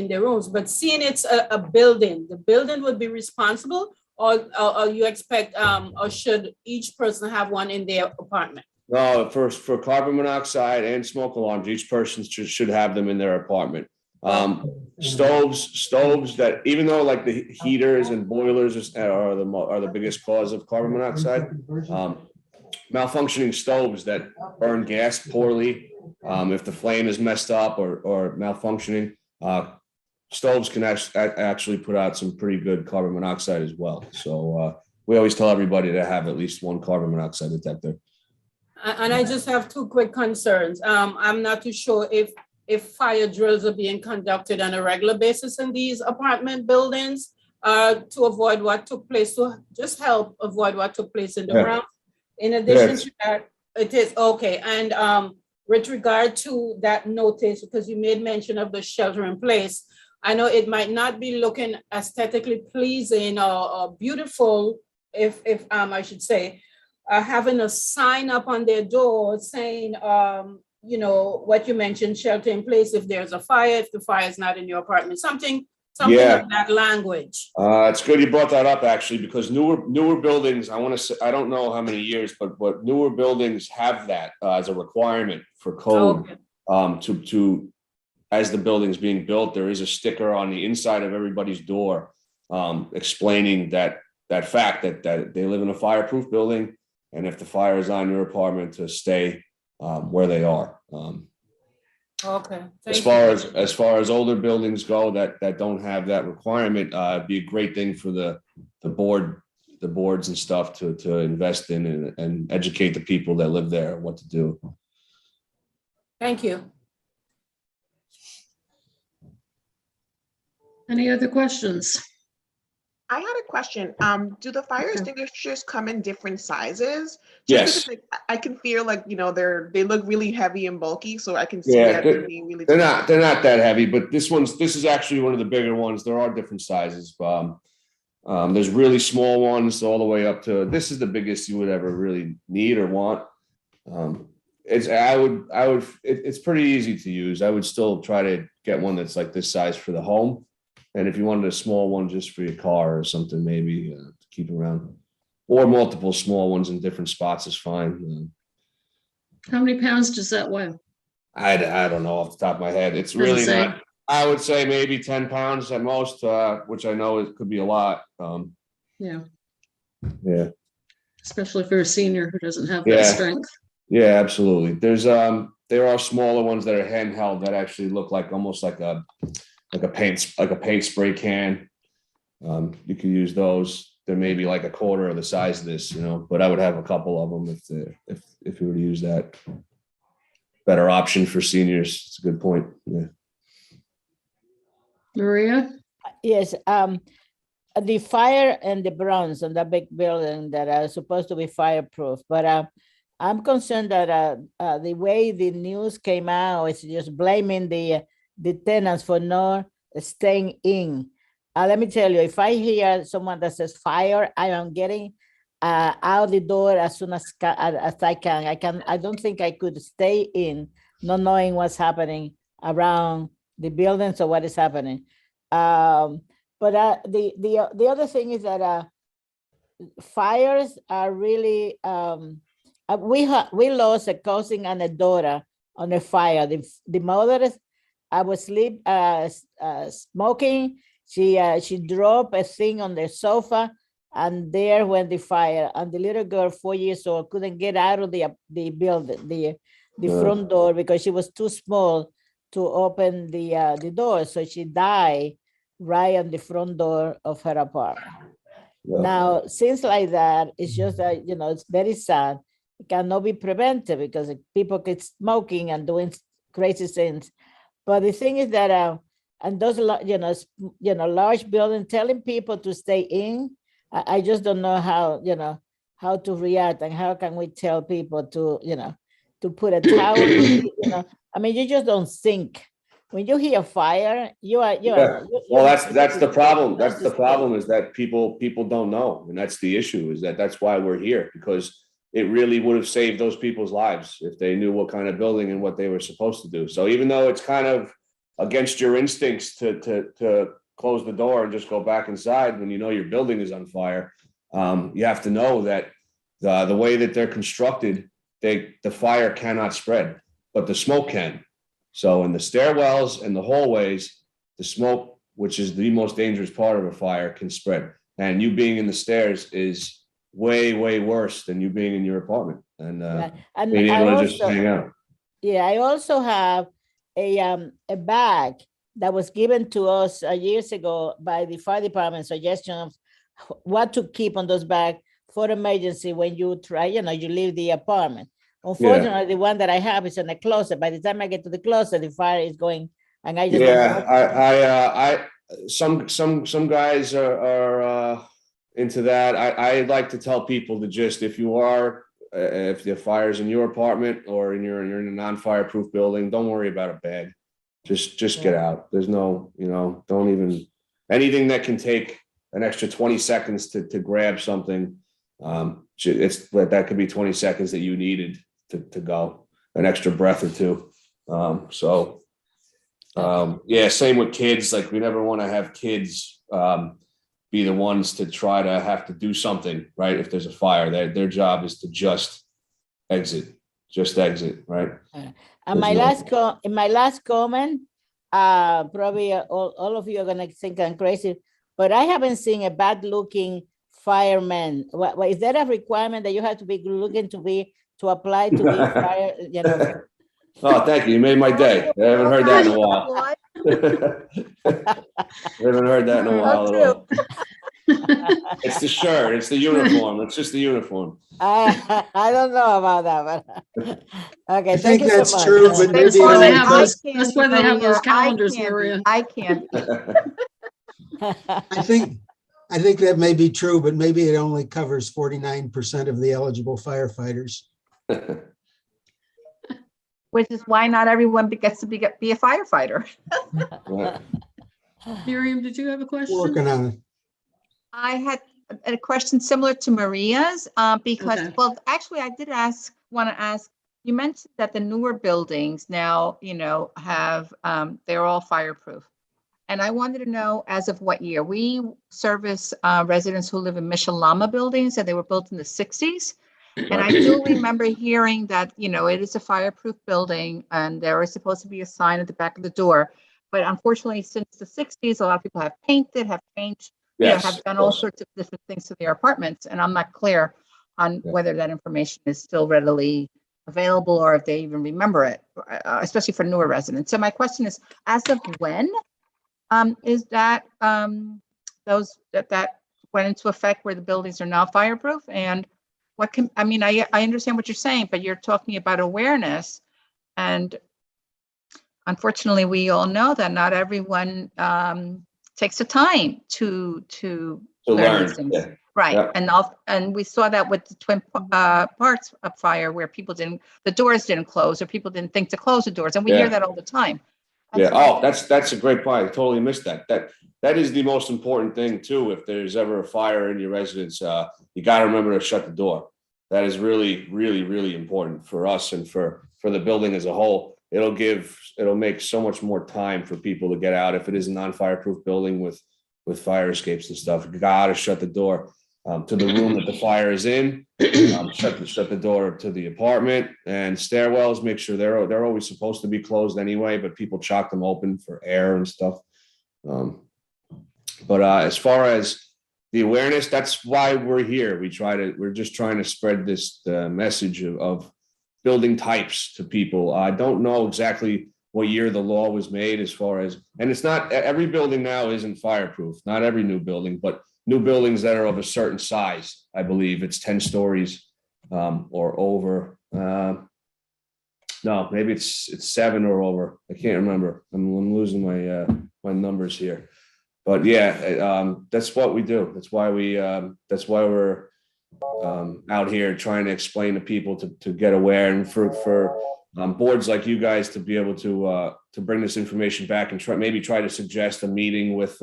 their rooms. But seeing it's a building, the building would be responsible, or you expect, or should each person have one in their apartment? No, for carbon monoxide and smoke alarms, each person should have them in their apartment. Stoves that, even though like the heaters and boilers are the biggest cause of carbon monoxide, malfunctioning stoves that burn gas poorly, if the flame is messed up or malfunctioning, stoves can actually put out some pretty good carbon monoxide as well. So we always tell everybody to have at least one carbon monoxide detector. And I just have two quick concerns. I'm not too sure if fire drills are being conducted on a regular basis in these apartment buildings to avoid what took place, to just help avoid what took place in the ground. In addition to that, it is okay. And with regard to that notice, because you made mention of the shelter in place, I know it might not be looking aesthetically pleasing or beautiful, if I should say, having a sign up on their door saying, what you mentioned, shelter in place if there's a fire, if the fire is not in your apartment, something of that language. It's good you brought that up, actually, because newer buildings, I want to say, I don't know how many years, but newer buildings have that as a requirement for code. To as the building's being built, there is a sticker on the inside of everybody's door explaining that fact that they live in a fireproof building, and if the fire is on your apartment, to stay where they are. Okay. As far as older buildings go that don't have that requirement, it'd be a great thing for the boards and stuff to invest in and educate the people that live there what to do. Thank you. Any other questions? I had a question. Do the fire extinguishers come in different sizes? Yes. Because I can feel like, they look really heavy and bulky, so I can see Yeah, that they're, being really. they're not that heavy, but this is actually one of the bigger ones. There are different sizes. There's really small ones all the way up to, this is the biggest you would ever really need or want. It's pretty easy to use. I would still try to get one that's like this size for the home. And if you wanted a small one just for your car or something, maybe to keep around, or multiple small ones in different spots is fine. How many pounds does that weigh? I don't know off the top of my head. It's Does it really say? not. I would say maybe 10 pounds at most, which I know it could be a lot. Yeah, Yeah. especially for a senior who doesn't have that Yeah. strength. Yeah, absolutely. There are smaller ones that are handheld that actually look like almost like a paint spray can. You could use those. They're maybe like a quarter of the size of this, but I would have a couple of them if you were to use that. Better option for seniors. It's a good point. Yeah. Maria? Yes, the fire and the bronze on that big building that are supposed to be fireproof, but I'm concerned that the way the news came out is just blaming the tenants for not staying in. Let me tell you, if I hear someone that says fire, I am getting out the door as soon as I can. I don't think I could stay in, not knowing what's happening around the buildings or what is happening. But the other thing is that fires are really, we lost a cousin and a daughter on a fire. The mother, I was smoking. She dropped a thing on the sofa, and there went the fire. And the little girl, 4 years old, couldn't get out of the building, the front door, because she was too small to open the door. So she died right on the front door of her apartment. Yeah. Now, things like that, it's just that, it's very sad. It cannot be prevented because people keep smoking and doing crazy things. But the thing is that, and those, large buildings, telling people to stay in, I just don't know how to react, and how can we tell people to put a towel, I mean, you just don't think. When you hear fire, Well, that's the problem. That's the problem, is that people don't know. And that's the issue, is that's why we're here, because it really would have saved those people's lives if they knew what kind of building and what they were supposed to do. So even though it's kind of against your instincts to close the door and just go back inside when you know your building is on fire, you have to know that the way that they're constructed, the fire cannot spread, but the smoke can. So in the stairwells and the hallways, the smoke, which is the most dangerous part of a fire, can spread. And you being in the stairs is way, way worse than you being in your apartment and being able to just hang out. Yeah, I also have a bag that was given to us years ago by the fire department, suggestion of what to keep on those bags for emergency when you try, you leave the apartment. Unfortunately, the one that I have is in the closet. By the time I get to the closet, the fire is going, and I just some guys are into that. I like to tell people to just, if the fire's in your apartment or you're in a non-fireproof building, don't worry about a bag. Just get out. There's no, don't even, anything that can take an extra 20 seconds to grab something. That could be 20 seconds that you needed to go, an extra breath or two. Same with kids. Like, we never want to have kids be the ones to try to have to do something, right? If there's a fire, their job is to just exit, right? And my last comment, probably all of you are gonna think I'm crazy, but I haven't seen a bad looking fireman. What is that a requirement that you have to be looking to apply to be a fire? Oh, thank you. You made my day. I haven't heard that in a while. I haven't heard that in a while at all. It's the shirt. It's the uniform. It's just the uniform. I don't know about that, but okay. I think that's so true, but That's maybe why they not. have those, that's why they have those calendars, Maria. I can't. I think I think that may be true, but maybe it only covers 49% of the eligible firefighters. Which is why not everyone gets to be a firefighter. Miriam, did you have a question? Working on it. I had a question similar to Maria's, because, Okay. well, actually, I did want to ask, you mentioned that the newer buildings now, have, they're all fireproof. And I wanted to know, as of what year? We service residents who live in Michelama buildings, and they were built in the 60s. And I do remember hearing that, it is a fireproof building, and there is supposed to be a sign at the back of the door. But unfortunately, since the 60s, a lot of people have painted, have changed, Yes, have done of all course. sorts of different things to their apartments. And I'm not clear on whether that information is still readily available or if they even remember it, especially for newer residents. So my question is, as of when is that that went into effect where the buildings are now fireproof? And what can, I understand what you're saying, but you're talking about awareness. And unfortunately, we all know that not everyone takes the time to learn these things. Yeah. Right. Yeah. And we saw that with the Twin Parks of fire, where the doors didn't close, or people didn't think to close the doors. And we hear that all the time. And Yeah. so- Oh, that's a great point. I totally missed that. That is the most important thing too. If there's ever a fire in your residence, you got to remember to shut the door. That is really, really, really important for us and for the building as a whole. It'll make so much more time for people to get out. If it is a non-fireproof building with fire escapes and stuff, you got to shut the door to the room that the fire is in. Shut the door to the apartment, and stairwells. Make sure they're always supposed to be closed anyway, but people chalk them open for air and stuff. But as far as the awareness, that's why we're here. We're just trying to spread this message of building types to people. I don't know exactly what year the law was made as far as, and it's not every building now isn't fireproof, not every new building, but new buildings that are of a certain size. I believe it's 10 stories or over. No, maybe it's 7 or over. I can't remember. I'm losing my numbers here. But yeah, that's what we do. That's why we're out here trying to explain to people to get aware, and for boards like you guys to be able to bring this information back and try to suggest a meeting with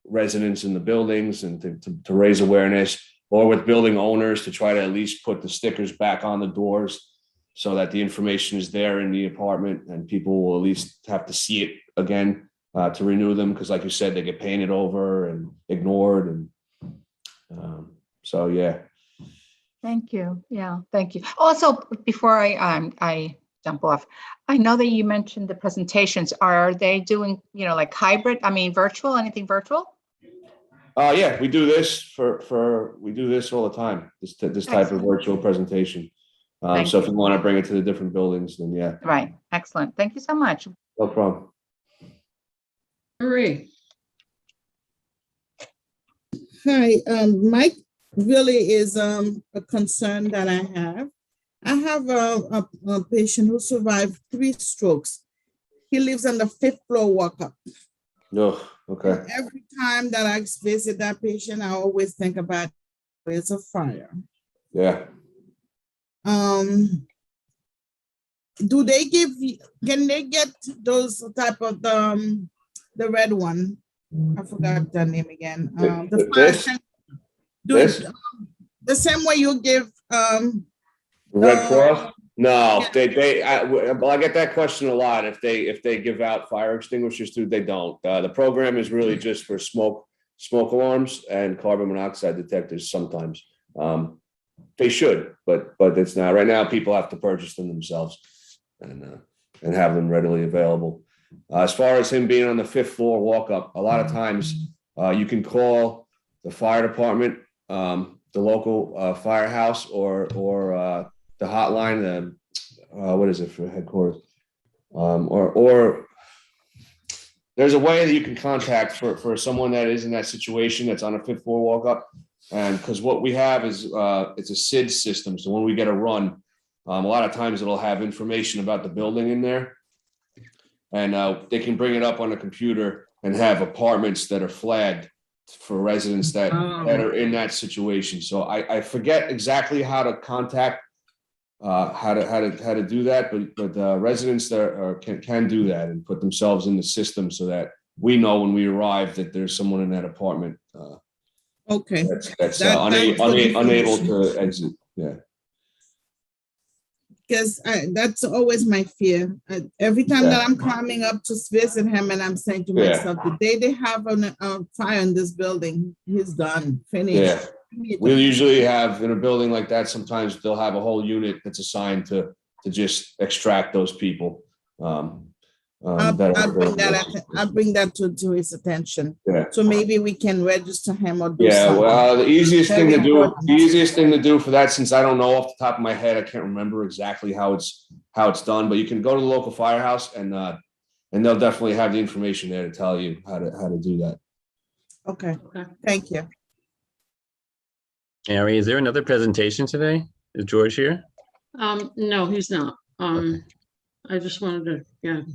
residents in the buildings and to raise awareness, or with building owners to try to at least put the stickers back on the doors so that the information is there in the apartment and people will at least have to see it again to renew them. Because like you said, they get painted over and ignored. And so, yeah. Thank you. Yeah, thank you. Also, before I jump off, I know that you mentioned the presentations. Are they doing, like hybrid? Virtual? Anything virtual? Yeah, we do this we do this all the time. This type of virtual presentation. So if you want to bring it to the different buildings, then yeah. Right. Excellent. Thank you so much. No problem. Marie. Hi, Mike really is a concern that I have. I have a patient who survived 3 strokes. He lives on the 5th floor walk-up. Oh, okay. And every time that I visit that patient, I always think about there's a fire. Yeah. Can they get those type of the red one? I forgot the name again. The same way you give Red Cross? No, I get that question a lot. If they give out fire extinguishers too, they don't. The program is really just for smoke alarms and carbon monoxide detectors sometimes. They should, but it's not. Right now, people have to purchase them themselves and have them readily available. As far as him being on the 5th floor walk up, a lot of times you can call the fire department, the local firehouse, or the hotline. What is it for headquarters? Or there's a way that you can contact for someone that is in that situation that's on a 5th floor walk up. And because what we have is it's a SID system. So when we get a run, a lot of times it'll have information about the building in there. And they can bring it up on a computer and have apartments that are flagged for residents that Oh. are in that situation. So I forget exactly how to contact, how to do that, but residents that can do that and put themselves in the system so that we know when we arrive that there's someone in that apartment Okay. that's That's good unable information. to exit. Yeah. Because that's always my fear. Every time that Yeah. I'm climbing up to visit him, and I'm saying to Yeah. myself, the day they have a fire in this building, he's done, finished. Yeah. We'll usually have in a building like that, sometimes they'll have a whole unit that's assigned to just extract those people. I'll bring that to his attention. Yeah. So maybe we can register him or do Yeah, something. well, the easiest thing Very to do, important. for that, since I don't know off the top of my head, I can't remember exactly how it's done, but you can go to the local firehouse and they'll definitely have the information there to tell you how to do that. Okay, thank you. Ari, is there another presentation today? Is George here? No, he's not. I just wanted to,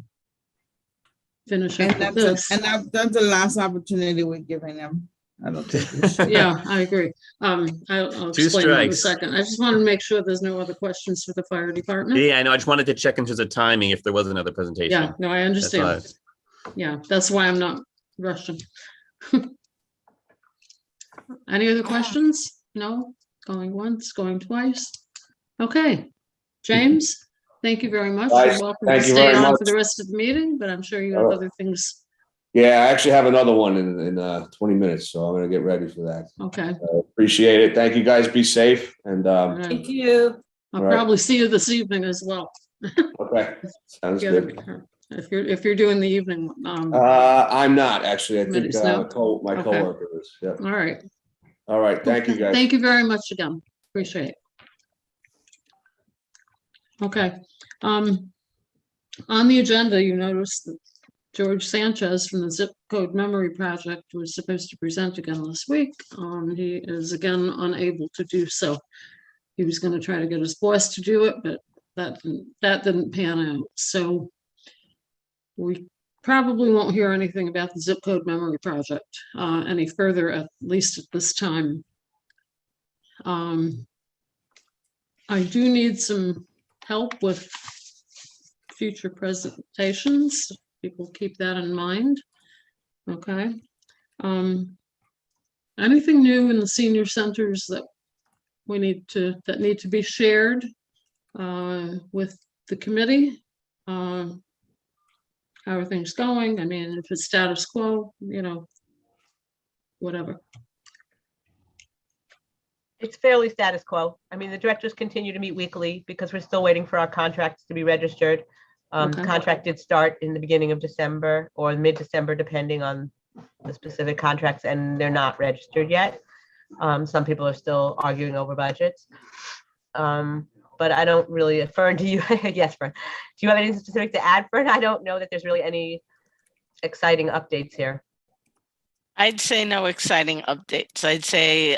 finish And up with that's this. that's the last opportunity we're giving him. I don't think we should. Yeah, I agree. I'll Two explain that in a strikes. second. I just wanted to make sure there's no other questions for the fire department. Yeah, I know. I just wanted to check in terms of timing if there was another presentation. Yeah, no, I understand. Yeah, that's why I'm not rushing. Any other questions? No? Going once, going twice? Okay. James, thank you very much. Guys, You're welcome thank to you stay very on much. for the rest of the meeting, but I'm sure you have other things. Yeah, I actually have another one in 20 minutes, so I'm gonna get ready for that. Okay. Appreciate it. Thank you, guys. Be safe and Thank you. I'll All right. probably see you this evening as well. okay. Sounds Yeah, good. If you're doing the evening. I'm not actually. I think Minutes, no? my Okay. coworker is. Yeah. All right. All right. Thank you, guys. Thank you very much again. Appreciate it. Okay. On the agenda, you noticed that George Sanchez from the Zip Code Memory Project was supposed to present again this week. He is again unable to do so. He was going to try to get his boss to do it, but that didn't pan out. So we probably won't hear anything about the Zip Code Memory Project any further, at least at this time. I do need some help with future presentations. People keep that in mind. Okay. Anything new in the senior centers that need to be shared with the committee? How are things going? I mean, if it's status quo, whatever. It's fairly status quo. I mean, the directors continue to meet weekly because we're still waiting for our contracts to be registered. Okay. The contract did start in the beginning of December or mid-December, depending on the specific contracts, and they're not registered yet. Some people are still arguing over budgets. But I don't really, Fern, do you, yes, Fern, do you have anything specific to add, Fern? I don't know that there's really any exciting updates here. I'd say no exciting updates. I'd say,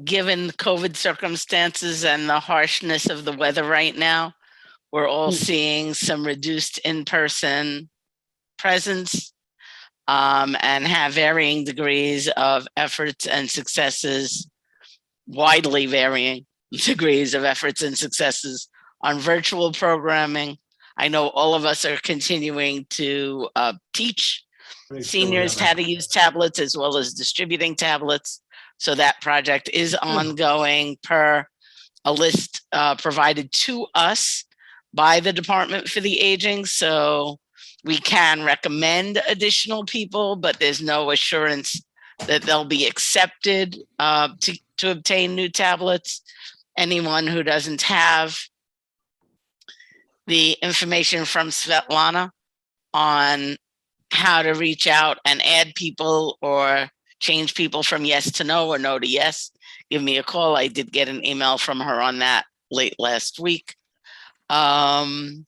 given COVID circumstances and the harshness of the weather right now, we're all seeing some reduced in-person presence and have varying degrees of efforts and successes, widely varying degrees of efforts and successes on virtual programming. I know all of us are continuing to teach seniors how to use tablets as well as distributing tablets. So that project is ongoing per a list provided to us by the Department for the Aging. So we can recommend additional people, but there's no assurance that they'll be accepted to obtain new tablets. Anyone who doesn't have the information from Svetlana on how to reach out and add people or change people from yes to no or no to yes, give me a call. I did get an email from her on that late last week. And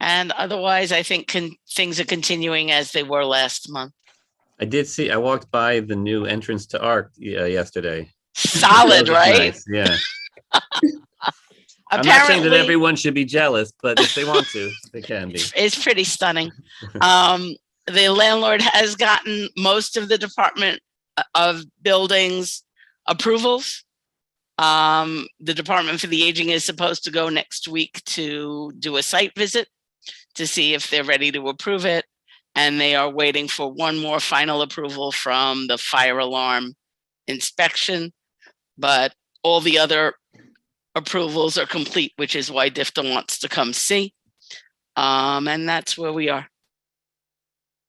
otherwise, I think things are continuing as they were last month. I walked by the new entrance to ARC yesterday. Solid, right? Nice. Yeah. I'm not saying that everyone should be jealous, but if they want to, they can be. It's pretty stunning. the landlord has gotten most of the Department of Buildings approvals. The Department for the Aging is supposed to go next week to do a site visit to see if they're ready to approve it. And they are waiting for one more final approval from the fire alarm inspection. But all the other approvals are complete, which is why DIFTA wants to come see. And that's where we are.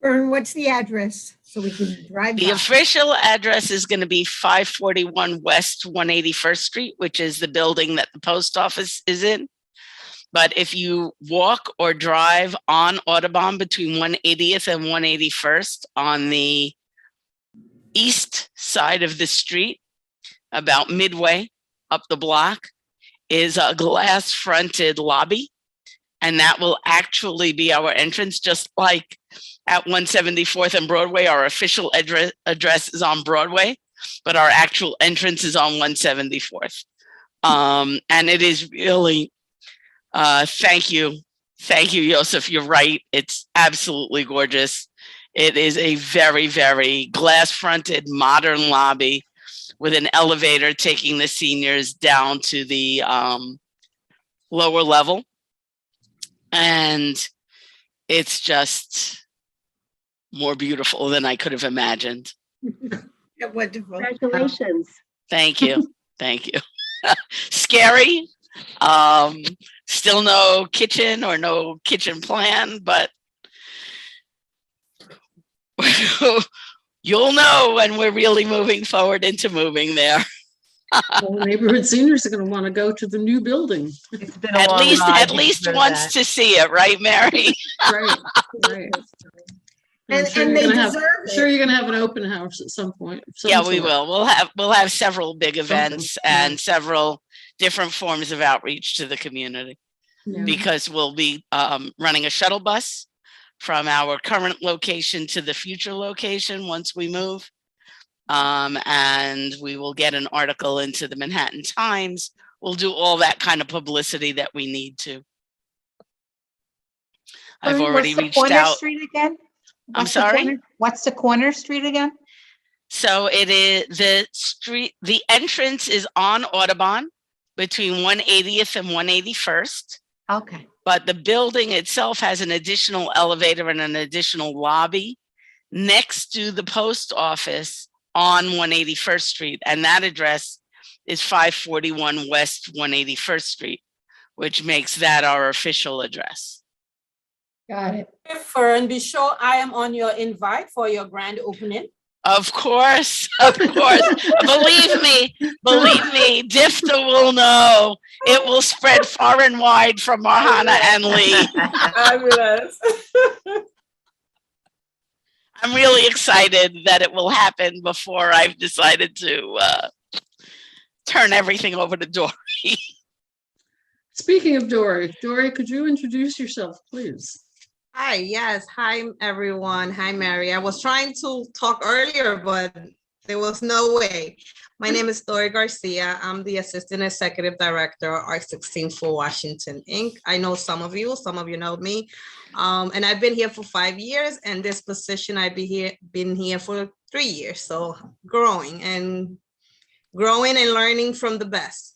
Vern, what's the address so we can drive The by? official address is going to be 541 West 181st Street, which is the building that the post office is in. But if you walk or drive on Audubon between 180th and 181st on the east side of the street, about midway up the block, is a glass fronted lobby. And that will actually be our entrance, just like at 174th and Broadway. Our official address is on Broadway, but our actual entrance is on 174th. And it is really, thank you, Joseph. You're right. It's absolutely gorgeous. It is a very, very glass fronted modern lobby with an elevator taking the seniors down to the lower level. And it's just more beautiful than I could have imagined. Yeah, wonderful. Congratulations. Thank you. Thank you. Scary. Still no kitchen or no kitchen plan, but you'll know when we're really moving forward into moving there. Well, neighborhood seniors are going to want to go to the new building. It's been a At long least ride to consider once that. to see it, right, Mary? Right, right. I'm And, sure and you're they gonna have, deserve sure it. you're gonna have an open house at some point. of some Yeah, we sort. will. We'll have several big events and several different forms of outreach to the community, Yeah. because we'll be running a shuttle bus from our current location to the future location once we move. And we will get an article into the Manhattan Times. We'll do all that kind of publicity that we need to. I've already reached Corner out. Street again? I'm sorry? What's the corner street again? So it is the street, the entrance is on Audubon between 180th and 181st. Okay. But the building itself has an additional elevator and an additional lobby next to the post office on 181st Street. And that address is 541 West 181st Street, which makes that our official address. Got it. And be sure I am on your invite for your grand opening. Of course, of course. Believe me, DIFTA will know. It will spread far and wide from Marhana and Lee. Fabulous. I'm really excited that it will happen before I've decided to turn everything over to Dory. Speaking of Dory, could you introduce yourself, please? Hi, yes. Hi, everyone. Hi, Mary. I was trying to talk earlier, but there was no way. My name is Dory Garcia. I'm the Assistant Executive Director of ARC-16 for Washington, Inc. I know some of you know me. And I've been here for 5 years, and this position I've been here for 3 years. So growing and learning from the best.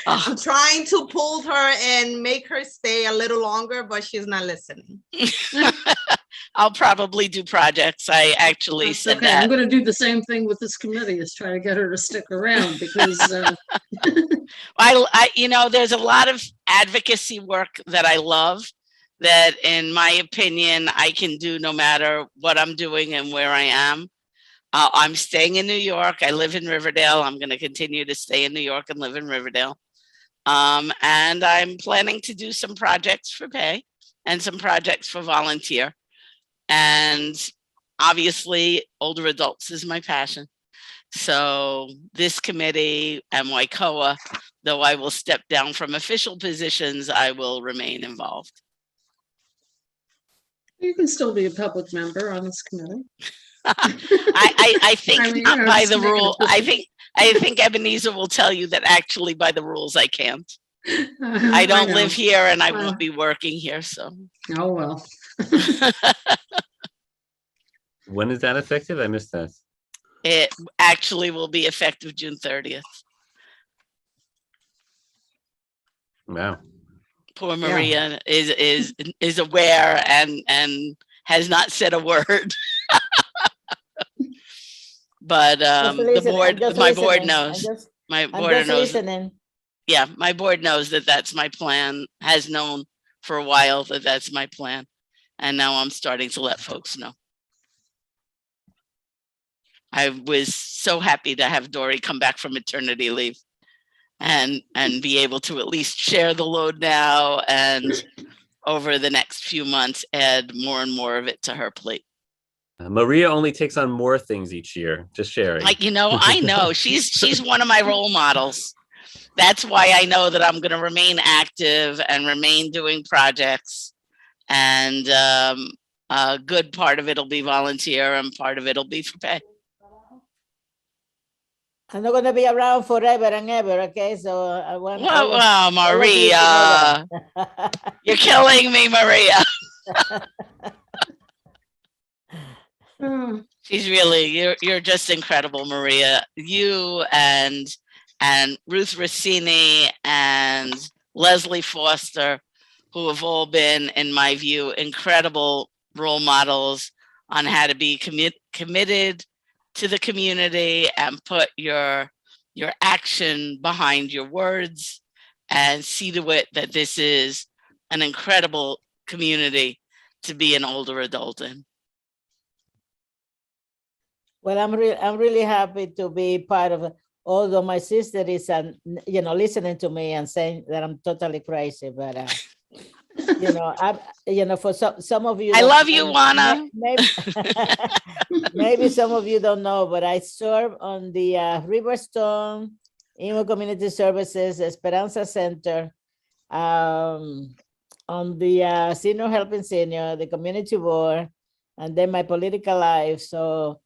I'm trying to pull her and make her stay a little longer, but she's not listening. I'll probably do projects. I actually said Okay, that. I'm going to do the same thing with this committee, is try to get her to stick around because I you know, there's a lot of advocacy work that I love that, in my opinion, I can do no matter what I'm doing and where I am. I'm staying in New York. I live in Riverdale. I'm going to continue to stay in New York and live in Riverdale. And I'm planning to do some projects for pay and some projects for volunteer. And obviously, older adults is my passion. So this committee and WICOA, though I will step down from official positions, I will remain involved. you can still be a public member on this committee. I think I mean, not you know, by just the make it rule. official. I think Ebenezer will tell you that actually by the rules I can't. I don't know. live here and I Well. won't be working here. So Oh, well. When is that effective? I missed that. It actually will be effective June 30th. Wow. Poor Maria is aware and has not said a word. But the board, my board knows. My board knows. Yeah, my board knows that that's my plan, has known for a while that that's my plan. And now I'm starting to let folks know. I was so happy to have Dory come back from maternity leave and be able to at least share the load now, and over the next few months add more and more of it to her plate. Maria only takes on more things each year. Just sharing. Like, I know she's one of my role models. That's why I know that I'm going to remain active and remain doing projects. And a good part of it will be volunteer and part of it will be for pay. I'm not going to be around forever and ever, okay? So I want. Wow, Maria, you're killing me, Maria. She's really, you're just incredible, Maria. You and Ruth Rossini and Leslie Foster, who have all been, in my view, incredible role models on how to be committed to the community and put your action behind your words, and see to it that this is an incredible community to be an older adult in. Well, I'm really happy to be part of it. Although my sister is, listening to me and saying that I'm totally crazy, but for some of you, I love you, Juana. Maybe some of you don't know, but I serve on the Riverstone Imo Community Services Esperanza Center, on the Senior Helping Senior, the community board, and then my political life. So.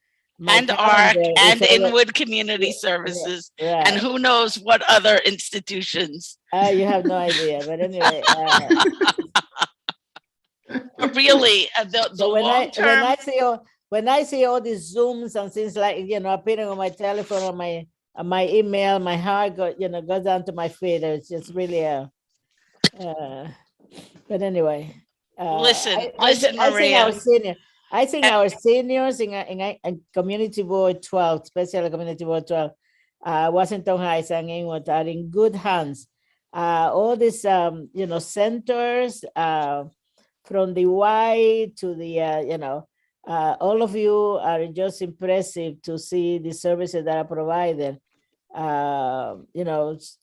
And ARC and Inwood Community Services, and who knows what other institutions. You have no idea, but anyway. Really, the long term. When I see all these Zooms and things like, appearing on my telephone, on my email, my heart goes down to my feet. It's just really but anyway. Listen, Maria. I think our Eh, seniors in Community Board 12, especially Community Board 12, Washington Heights and Inwood are in good hands. All these, centers, from the Y to the, all of you are just impressive to see the services that are provided.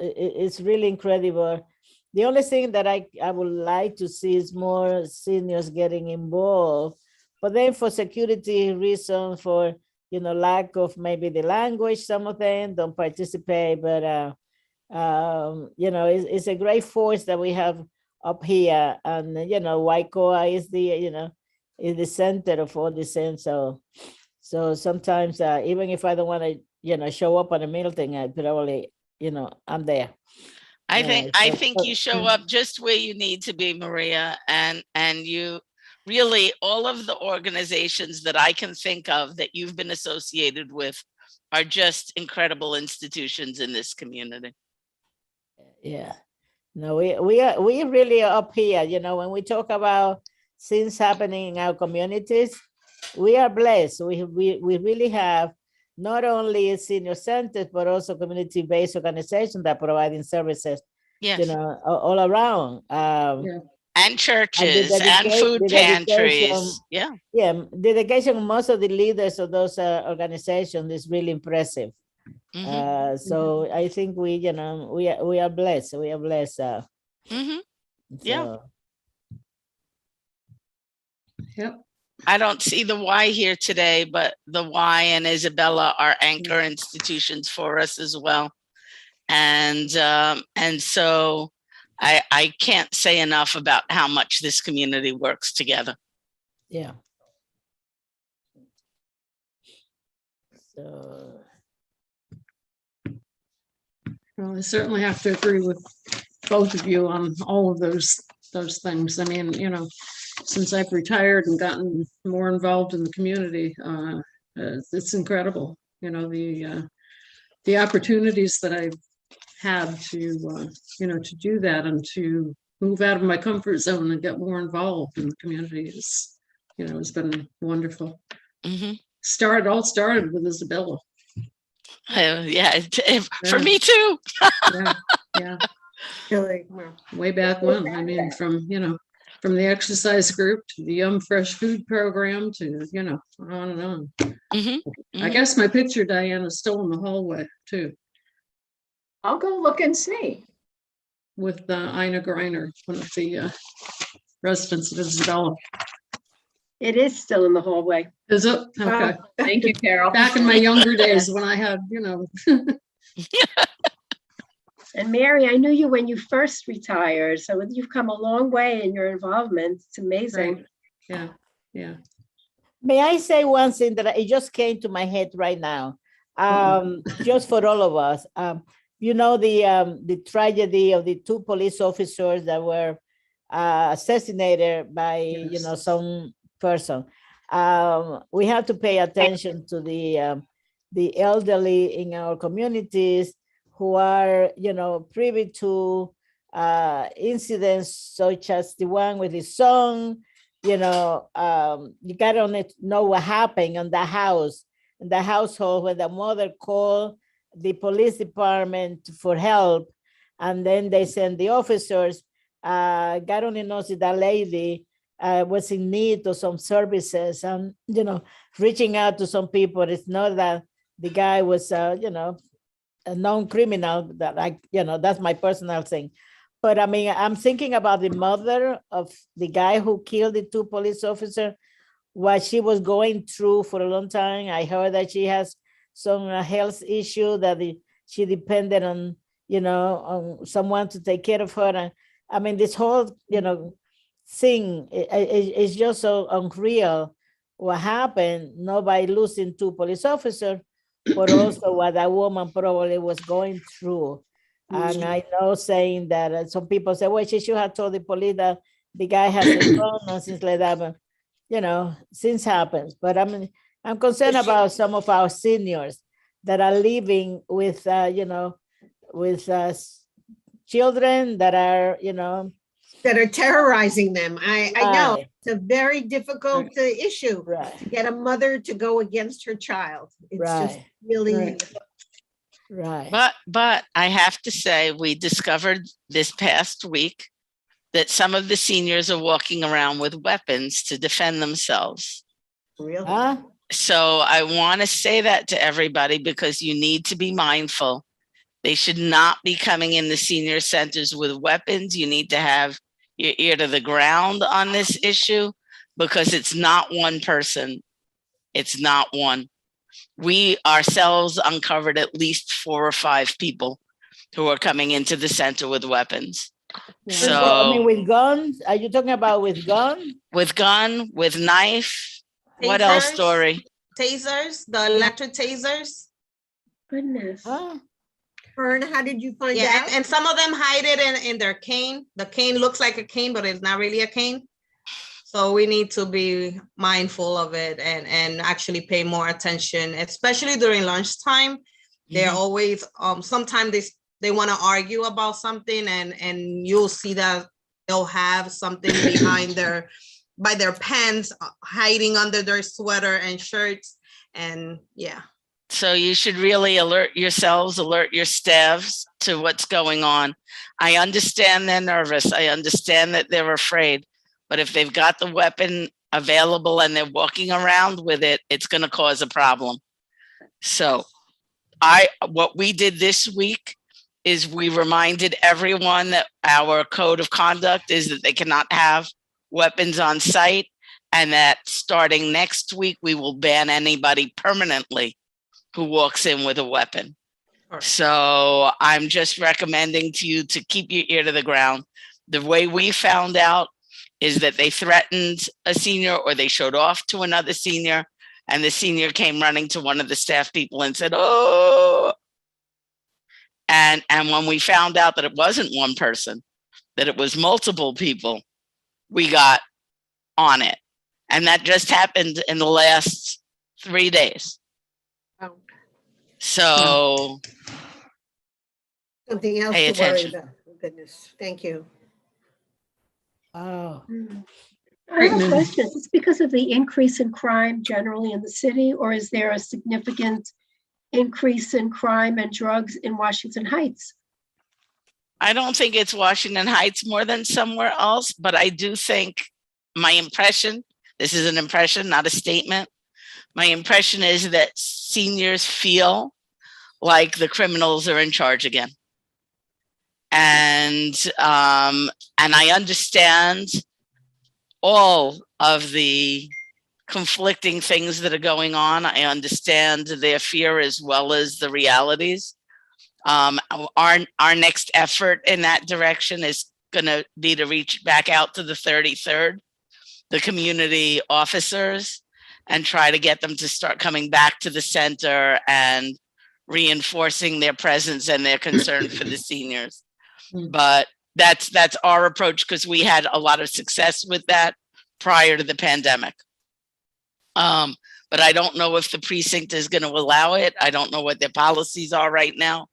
It's really incredible. The only thing that I would like to see is more seniors getting involved. But then for security reasons, for, lack of maybe the language, some of them don't participate, but, it's a great force that we have up here. And, Waikoa is is the center of all this things. So sometimes, even if I don't want to, show up on a meeting, I probably, I'm there. I think you show up just where you need to be, Maria, and you really, all of the organizations that I can think of that you've been associated with are just incredible institutions in this community. Yeah, no, we really are up here. When we talk about things happening in our communities, we are blessed. We really have not only senior centers, but also community-based organizations that are providing services, yes, all around. And churches and food pantries. Yeah. Dedication of most of the leaders of those organizations is really impressive. So I think we are blessed. We are blessed. Yeah. Yep. I don't see the Y here today, but the Y and Isabella are anchor institutions for us as well. And so I can't say enough about how much this community works together. Yeah. So. Well, I certainly have to agree with both of you on all of those things. I mean, since I've retired and gotten more involved in the community. It's incredible, you know, the opportunities that I've had to, you know, to do that and to move out of my comfort zone and get more involved in the community is, you know, has been wonderful. All started with Isabella. Yeah, for me too. Yeah. Way back when, I mean, from, you know, from the exercise group to the Fresh Food program to, you know, on and on. I guess my picture, Diane, is still in the hallway too. I'll go look and see. With Ina Greiner, one of the residents of Isabella. It is still in the hallway. Is it? Okay. Thank you, Carol. Back in my younger days when I had, you know. And Mary, I knew you when you first retired, so you've come a long way in your involvement. It's amazing. Right. Yeah. May I say one thing that it just came to my head right now, just for all of us. You know, the tragedy of the 2 police officers that were assassinated by, you know, some person. We have to pay attention to the elderly in our communities who are, you know, privy to incidents such as the one with his son. You know, you gotta know what happened in the household when the mother called the police department for help, and then they send the officers. God only knows if that lady was in need of some services, and, you know, reaching out to some people. It's not that the guy was, you know, a known criminal, that you know, that's my personal thing. But I mean, I'm thinking about the mother of the guy who killed the 2 police officers, what she was going through for a long time. I heard that she has some health issue that she depended on, you know, on someone to take care of her. And I mean, this whole, you know, thing is just so unreal. What happened, not by losing 2 police officers, but also what that woman probably was going through. And I know saying that some people say, well, she should have told the police that the guy has a gun and things like that. But, you know, things happens. But I'm concerned about some of our seniors that are living with, you know, with children that are, you know, that are terrorizing them. I know Right. it's a very difficult issue to get a mother to go against her child. It's just really. Right. But I have to say, we discovered this past week that some of the seniors are walking around with weapons to defend themselves. Really? So I want to say that to everybody, because you need to be mindful. They should not be coming in the senior centers with weapons. You need to have your ear to the ground on this issue, because it's not one person. It's not one. We ourselves uncovered at least 4 or 5 people who are coming into the center with weapons. So I mean, with guns, are you talking about with gun? With gun, with knife. What else, Tasers, Dory? Tasers, the electric tasers. Goodness. Fern, how did you find Yeah, out? and some of them hide it in their cane. The cane looks like a cane, but it's not really a cane. So we need to be mindful of it and actually pay more attention, especially during lunchtime. They're always, sometimes they want to argue about something, and you'll see that they'll have something behind by their pants, hiding under their sweater and shirts. And yeah. So you should really alert yourselves, alert your staffs to what's going on. I understand they're nervous. I understand that they're afraid. But if they've got the weapon available and they're walking around with it, it's going to cause a problem. So what we did this week is we reminded everyone that our code of conduct is that they cannot have weapons on site, and that starting next week, we will ban anybody permanently who walks in with a weapon. So I'm just recommending to you to keep your ear to the ground. The way we found out is that they threatened a senior, or they showed off to another senior, and the senior came running to one of the staff people and said, oh. And when we found out that it wasn't one person, that it was multiple people, we got on it. And that just happened in the last 3 days. Oh. So Something else pay to worry attention. about. Oh, goodness, thank you. Oh, I have a question. Is this because of the increase in crime generally in the city, or is there a significant increase in crime and drugs in Washington Heights? I don't think it's Washington Heights more than somewhere else, but I do think my impression, this is an impression, not a statement. My impression is that seniors feel like the criminals are in charge again. And I understand all of the conflicting things that are going on. I understand their fear as well as the realities. Our next effort in that direction is going to be to reach back out to the 33rd, the community officers, and try to get them to start coming back to the center and reinforcing their presence and their concern for the seniors. But that's our approach, because we had a lot of success with that prior to the pandemic. But I don't know if the precinct is going to allow it. I don't know what their policies are right now.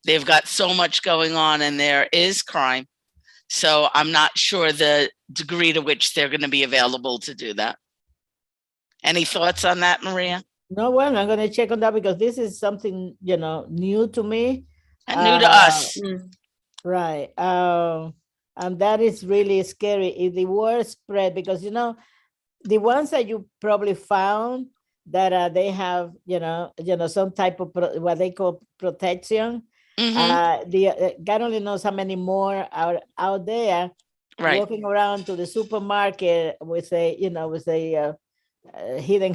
They've got so much going on and there is crime. So I'm not sure the degree to which they're going to be available to do that. Any thoughts on that, Maria? no, well, I'm gonna check on that because this is something, new to me. And new to us. Right. And that is really scary if the word spread, because, the ones that you probably found that they have, some type of what they call protection. God only knows how many more are out there, Right. walking around to the supermarket with a hidden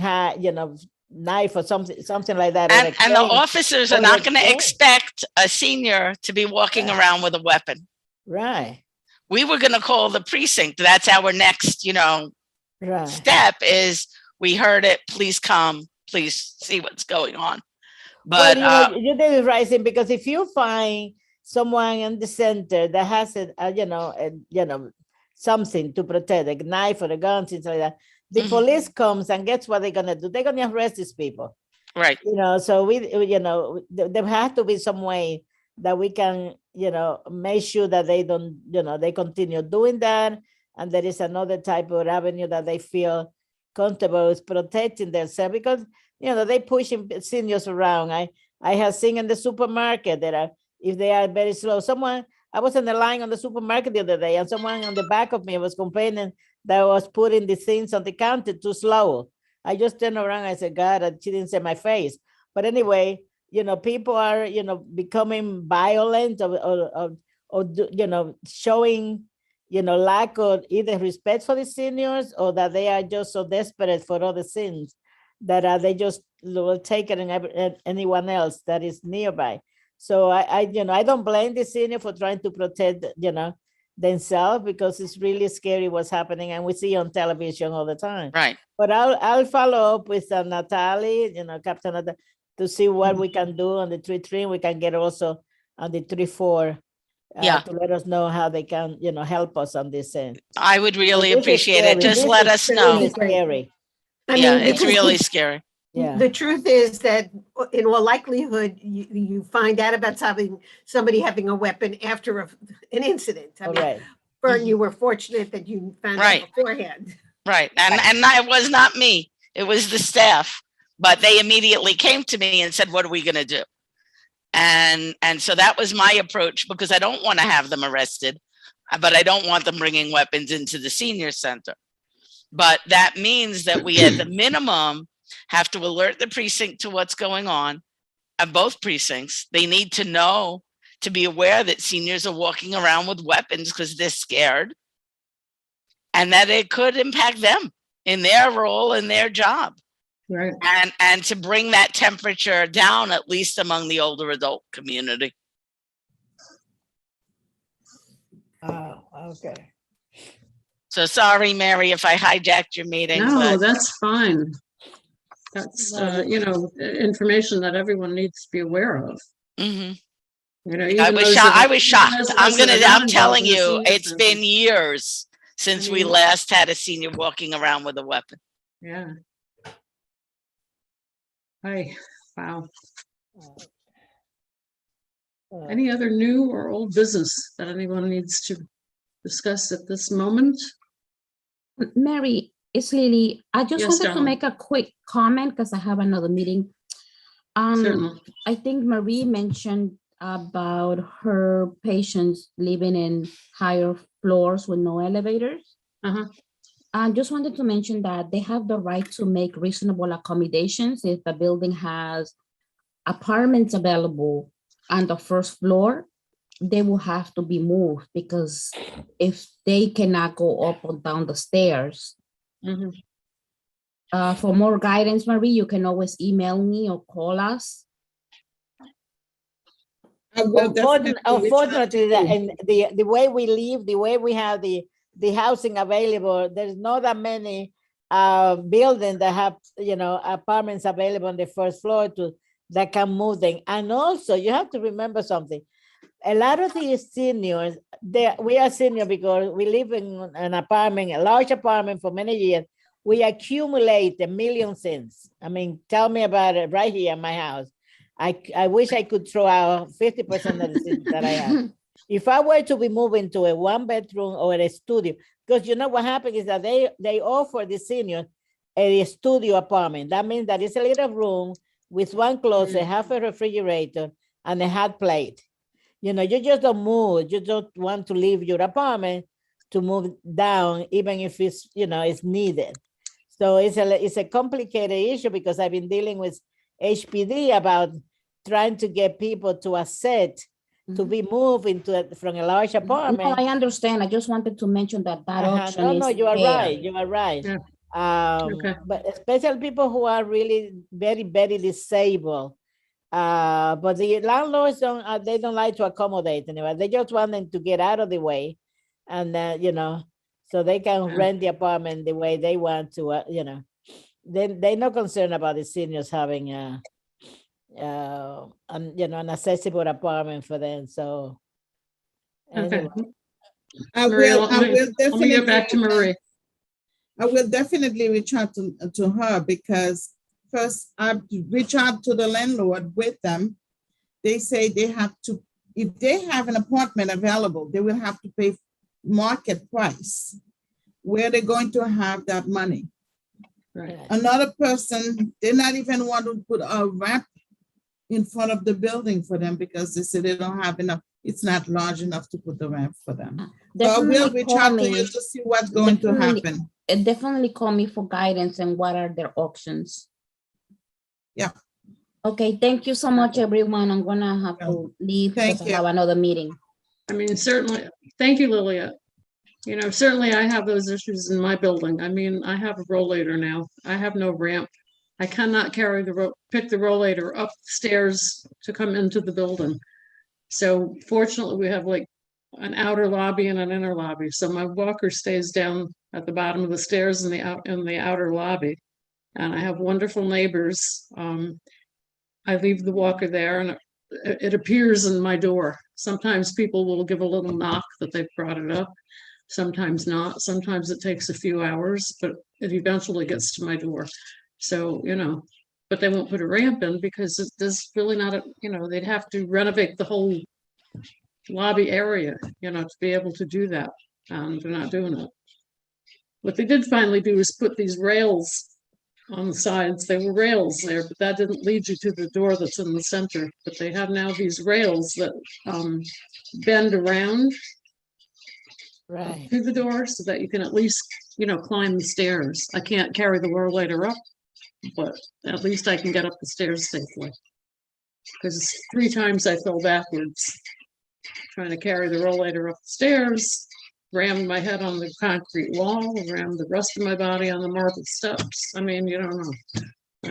knife or something like that. And the officers are not going to expect a senior to be walking around with a weapon. Right. We were going to call the precinct. That's our next, Right. step is we heard it. Please come. Please see what's going on. But well, you did it right, because if you find someone in the center that has something to protect, a knife or a gun, things like that, the police comes and guess what they're gonna do? They're gonna arrest these people. Right. So there has to be some way that we can, make sure that they don't, they continue doing that. And there is another type of avenue that they feel comfortable with protecting themselves, because, they pushing seniors around. I have seen in the supermarket that if they are very slow, I was in the line on the supermarket the other day and someone on the back of me was complaining that I was putting the things on the counter too slow. I just turned around, I said, God, and she didn't say my face. But anyway, people are, becoming violent or showing, lack of either respect for the seniors or that they are just so desperate for other sins that they just will take it and anyone else that is nearby. So I don't blame the senior for trying to protect, themselves, because it's really scary what's happening and we see on television all the time. Right. But I'll follow up with Natalie, Captain Natalie, to see what we can do on the 3-3. We can get also on the 3-4. To let us know how they can, help us on this end. I would really This is appreciate it. scary. Just This let is us know. really scary. I Yeah, mean, it's because really scary. Yeah. the truth is that in all likelihood, you find out about somebody having a weapon after an incident. I mean, Right. Fern, you were fortunate that you found Right. out beforehand. Right. And it was not me. It was the staff. But they immediately came to me and said, what are we going to do? And so that was my approach, because I don't want to have them arrested, but I don't want them bringing weapons into the senior center. But that means that we, at the minimum, have to alert the precinct to what's going on at both precincts. They need to know, to be aware that seniors are walking around with weapons because they're scared, and that it could impact them in their role in their job. Right. And to bring that temperature down, at least among the older adult community. Oh, okay. So sorry, Mary, if I hijacked your meeting. No, but that's fine. That's, information that everyone needs to be aware of. Mhm. You know, I even was those shocked. that- I was shocked. even those of us that are not I'm telling involved in the you, senior it's center. been years since I we mean- last had a senior walking around with a weapon. Yeah. Hi, wow. Any other new or old business that anyone needs to discuss at this moment? Mary, it's Lily. I just Yes, wanted to darling. make a quick comment because I have another meeting. Certainly. I think Marie mentioned about her patients living in higher floors with no elevators. I just wanted to mention that they have the right to make reasonable accommodations if the building has apartments available on the first floor. They will have to be moved because if they cannot go up or down the stairs. For more guidance, Marie, you can always email me or call us. Unfortunately, and the way we live, the way we have the housing available, there's not that many buildings that have, you know, apartments available on the first floor that can move them. And also you have to remember something. A lot of these seniors, we are senior because we live in an apartment, a large apartment for many years. We accumulate a million cents. I mean, tell me about it right here in my house. I wish I could throw out 50% of the things that I have. If I were to be moving to a 1-bedroom or a studio, because you know what happened is that they offer the seniors a studio apartment. That means that it's a little room with one closet, half a refrigerator, and a hot plate. You know, you just don't move. You don't want to leave your apartment to move down, even if it's, you know, it's needed. So it's a complicated issue because I've been dealing with HPD about trying to get people to accept to be moved from a large apartment. No, I understand. I just wanted to mention that option No, is you are there. right. You are right. Okay. But especially people who are really very, very disabled. But the landlords they don't like to accommodate anyone. They just want them to get out of the way, and you know, so they can rent the apartment the way they want to. You know, they're not concerned about the seniors having you know, an accessible apartment for them. So anyway. I Marie, will let me definitely get back to Marie. I will definitely reach out to her because first I reach out to the landlord with them. They say they have to, if they have an apartment available, they will have to pay market price. Where they're going to have that money. Right. Another person, they not even want to put a ramp in front of the building for them because they say they don't have enough. It's not large enough to put the ramp for them. So I will reach out to you to see what's going to happen. Definitely call me for guidance and what are their options. Yeah. Okay, thank you so much, everyone. I'm gonna have to leave because I have another meeting. I mean, certainly, thank you, Lilia. You know, certainly I have those issues in my building. I mean, I have a rollator now. I have no ramp. I cannot carry pick the rollator upstairs to come into the building. So fortunately, we have like an outer lobby and an inner lobby. So my walker stays down at the bottom of the stairs in the outer lobby. And I have wonderful neighbors. I leave the walker there and it appears in my door. Sometimes people will give a little knock that they've brought it up. Sometimes not. Sometimes it takes a few hours, but it eventually gets to my door. So, you know, but they won't put a ramp in because there's really not you know, they'd have to renovate the whole lobby area, you know, to be able to do that. They're not doing it. What they did finally do is put these rails on the sides. There were rails there, but that didn't lead you to the door that's in the center. But they have now these rails that bend around to the door so that you can at least, you know, climb the stairs. I can't carry the rollator up, but at least I can get up the stairs safely. Because 3 times I fell backwards trying to carry the rollator up the stairs, rammed my head on the concrete wall, rammed the rest of my body on the marble steps. I mean, you don't know.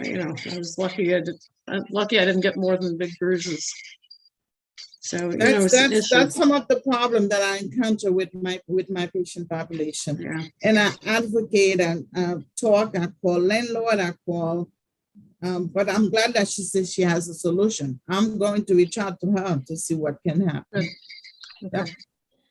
You know, I was lucky. I didn't get more than big bruises. So you know, it's an issue. That's some of the problem that I encounter with my patient population. Yeah. And I advocate and talk. I call landlord. I call. But I'm glad that she says she has a solution. I'm going to reach out to her to see what can happen. Okay.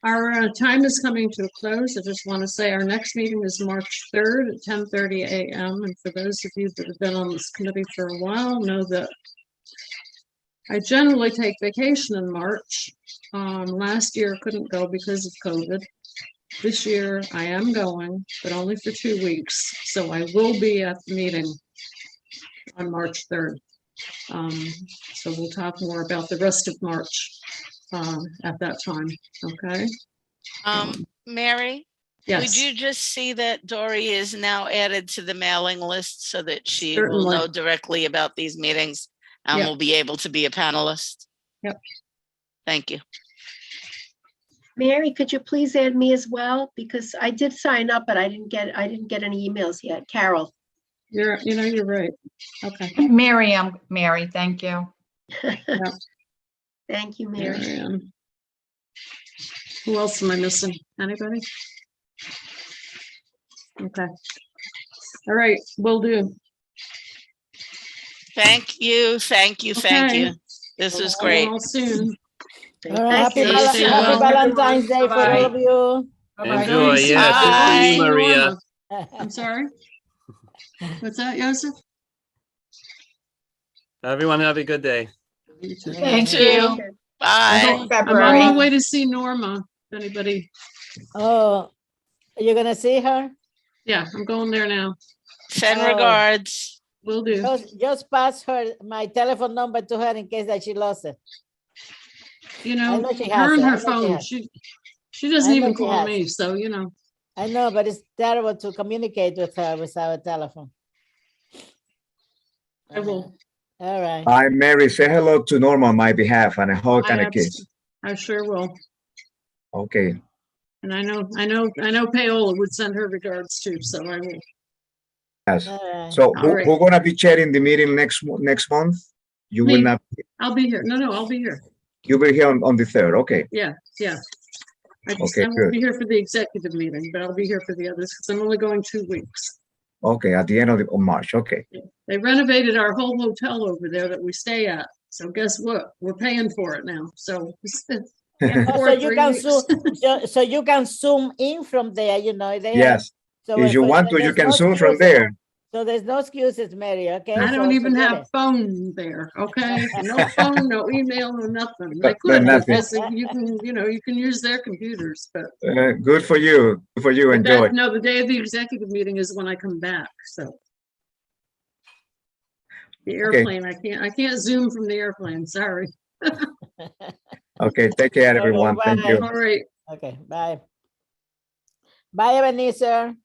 Our time is coming to a close. I just want to say our next meeting is March 3rd at 10:30 a.m. And for those of you that have been on this committee for a while, know that I generally take vacation in March. Last year couldn't go because of COVID. This year I am going, but only for 2 weeks. So I will be at the meeting on March 3rd. So we'll talk more about the rest of March at that time. Okay. Mary, Yes. would you just see that Dory is now added to the mailing list so that she will Certainly. know directly about these meetings and Yep. will be able to be a panelist? Yep. Thank you. Mary, could you please add me as well? Because I did sign up, but I didn't get any emails yet. Carol. You're right. Okay. Mary, Mary, thank you. Yeah. Thank you, There Mary. I am. Who else am I missing? Anybody? Okay. All right, will do. Thank you. Thank you. Thank Okay. you. This was See you great. all soon. All right, happy, you. Stay happy well. Valentine's Day for Bye-bye. all of you. Enjoy. See Yeah, good to see you, Bye. Maria. I'm sorry. What's that, Joseph? Everyone have a good day. You too. Thank you. Bye. I'm on my way to see Norma. If anybody, Oh, you're gonna see her? yeah, I'm going there now. Send Oh. regards. Will do. Just pass her my telephone number to her in case that she lost it. You I know, know she her has and it. I her know she phone. has. She doesn't I know even she call has. me. So you know. I know, but it's terrible to communicate with her without a telephone. I will. All right. Hi, Mary. Say hello to Norma on my behalf and a hug and a kiss. I sure will. Okay. And I know Paola would send her regards too. So I will. Yes. All right. So All right. who's gonna be chairing the meeting next month? You will Me. not. I'll be here. No, I'll be here. You'll be here on the 3rd. Okay. Yeah. I Okay, won't good. be here for the executive meeting, but I'll be here for the others because I'm only going 2 weeks. Okay. At the end of March. Okay. They renovated our whole hotel over there that we stay at. So guess what? We're paying for it now. So Oh, so you can zoom. So you can zoom in from there. You know they have. Yes. So If you want to, you there's can no zoom from excuses. there. So there's no excuses, Mary. Okay. I don't So even forget have it. phone there. Okay. No phone, no email, no nothing. I No, could nothing. because you can use their computers, but Good for you. Good for you. but Enjoy. no, the day of the executive meeting is when I come back. So the airplane, I can't zoom from the airplane. Sorry. Okay. Take care, everyone. Thank bye. you. All right. Okay. Bye. Bye, Ebenezer.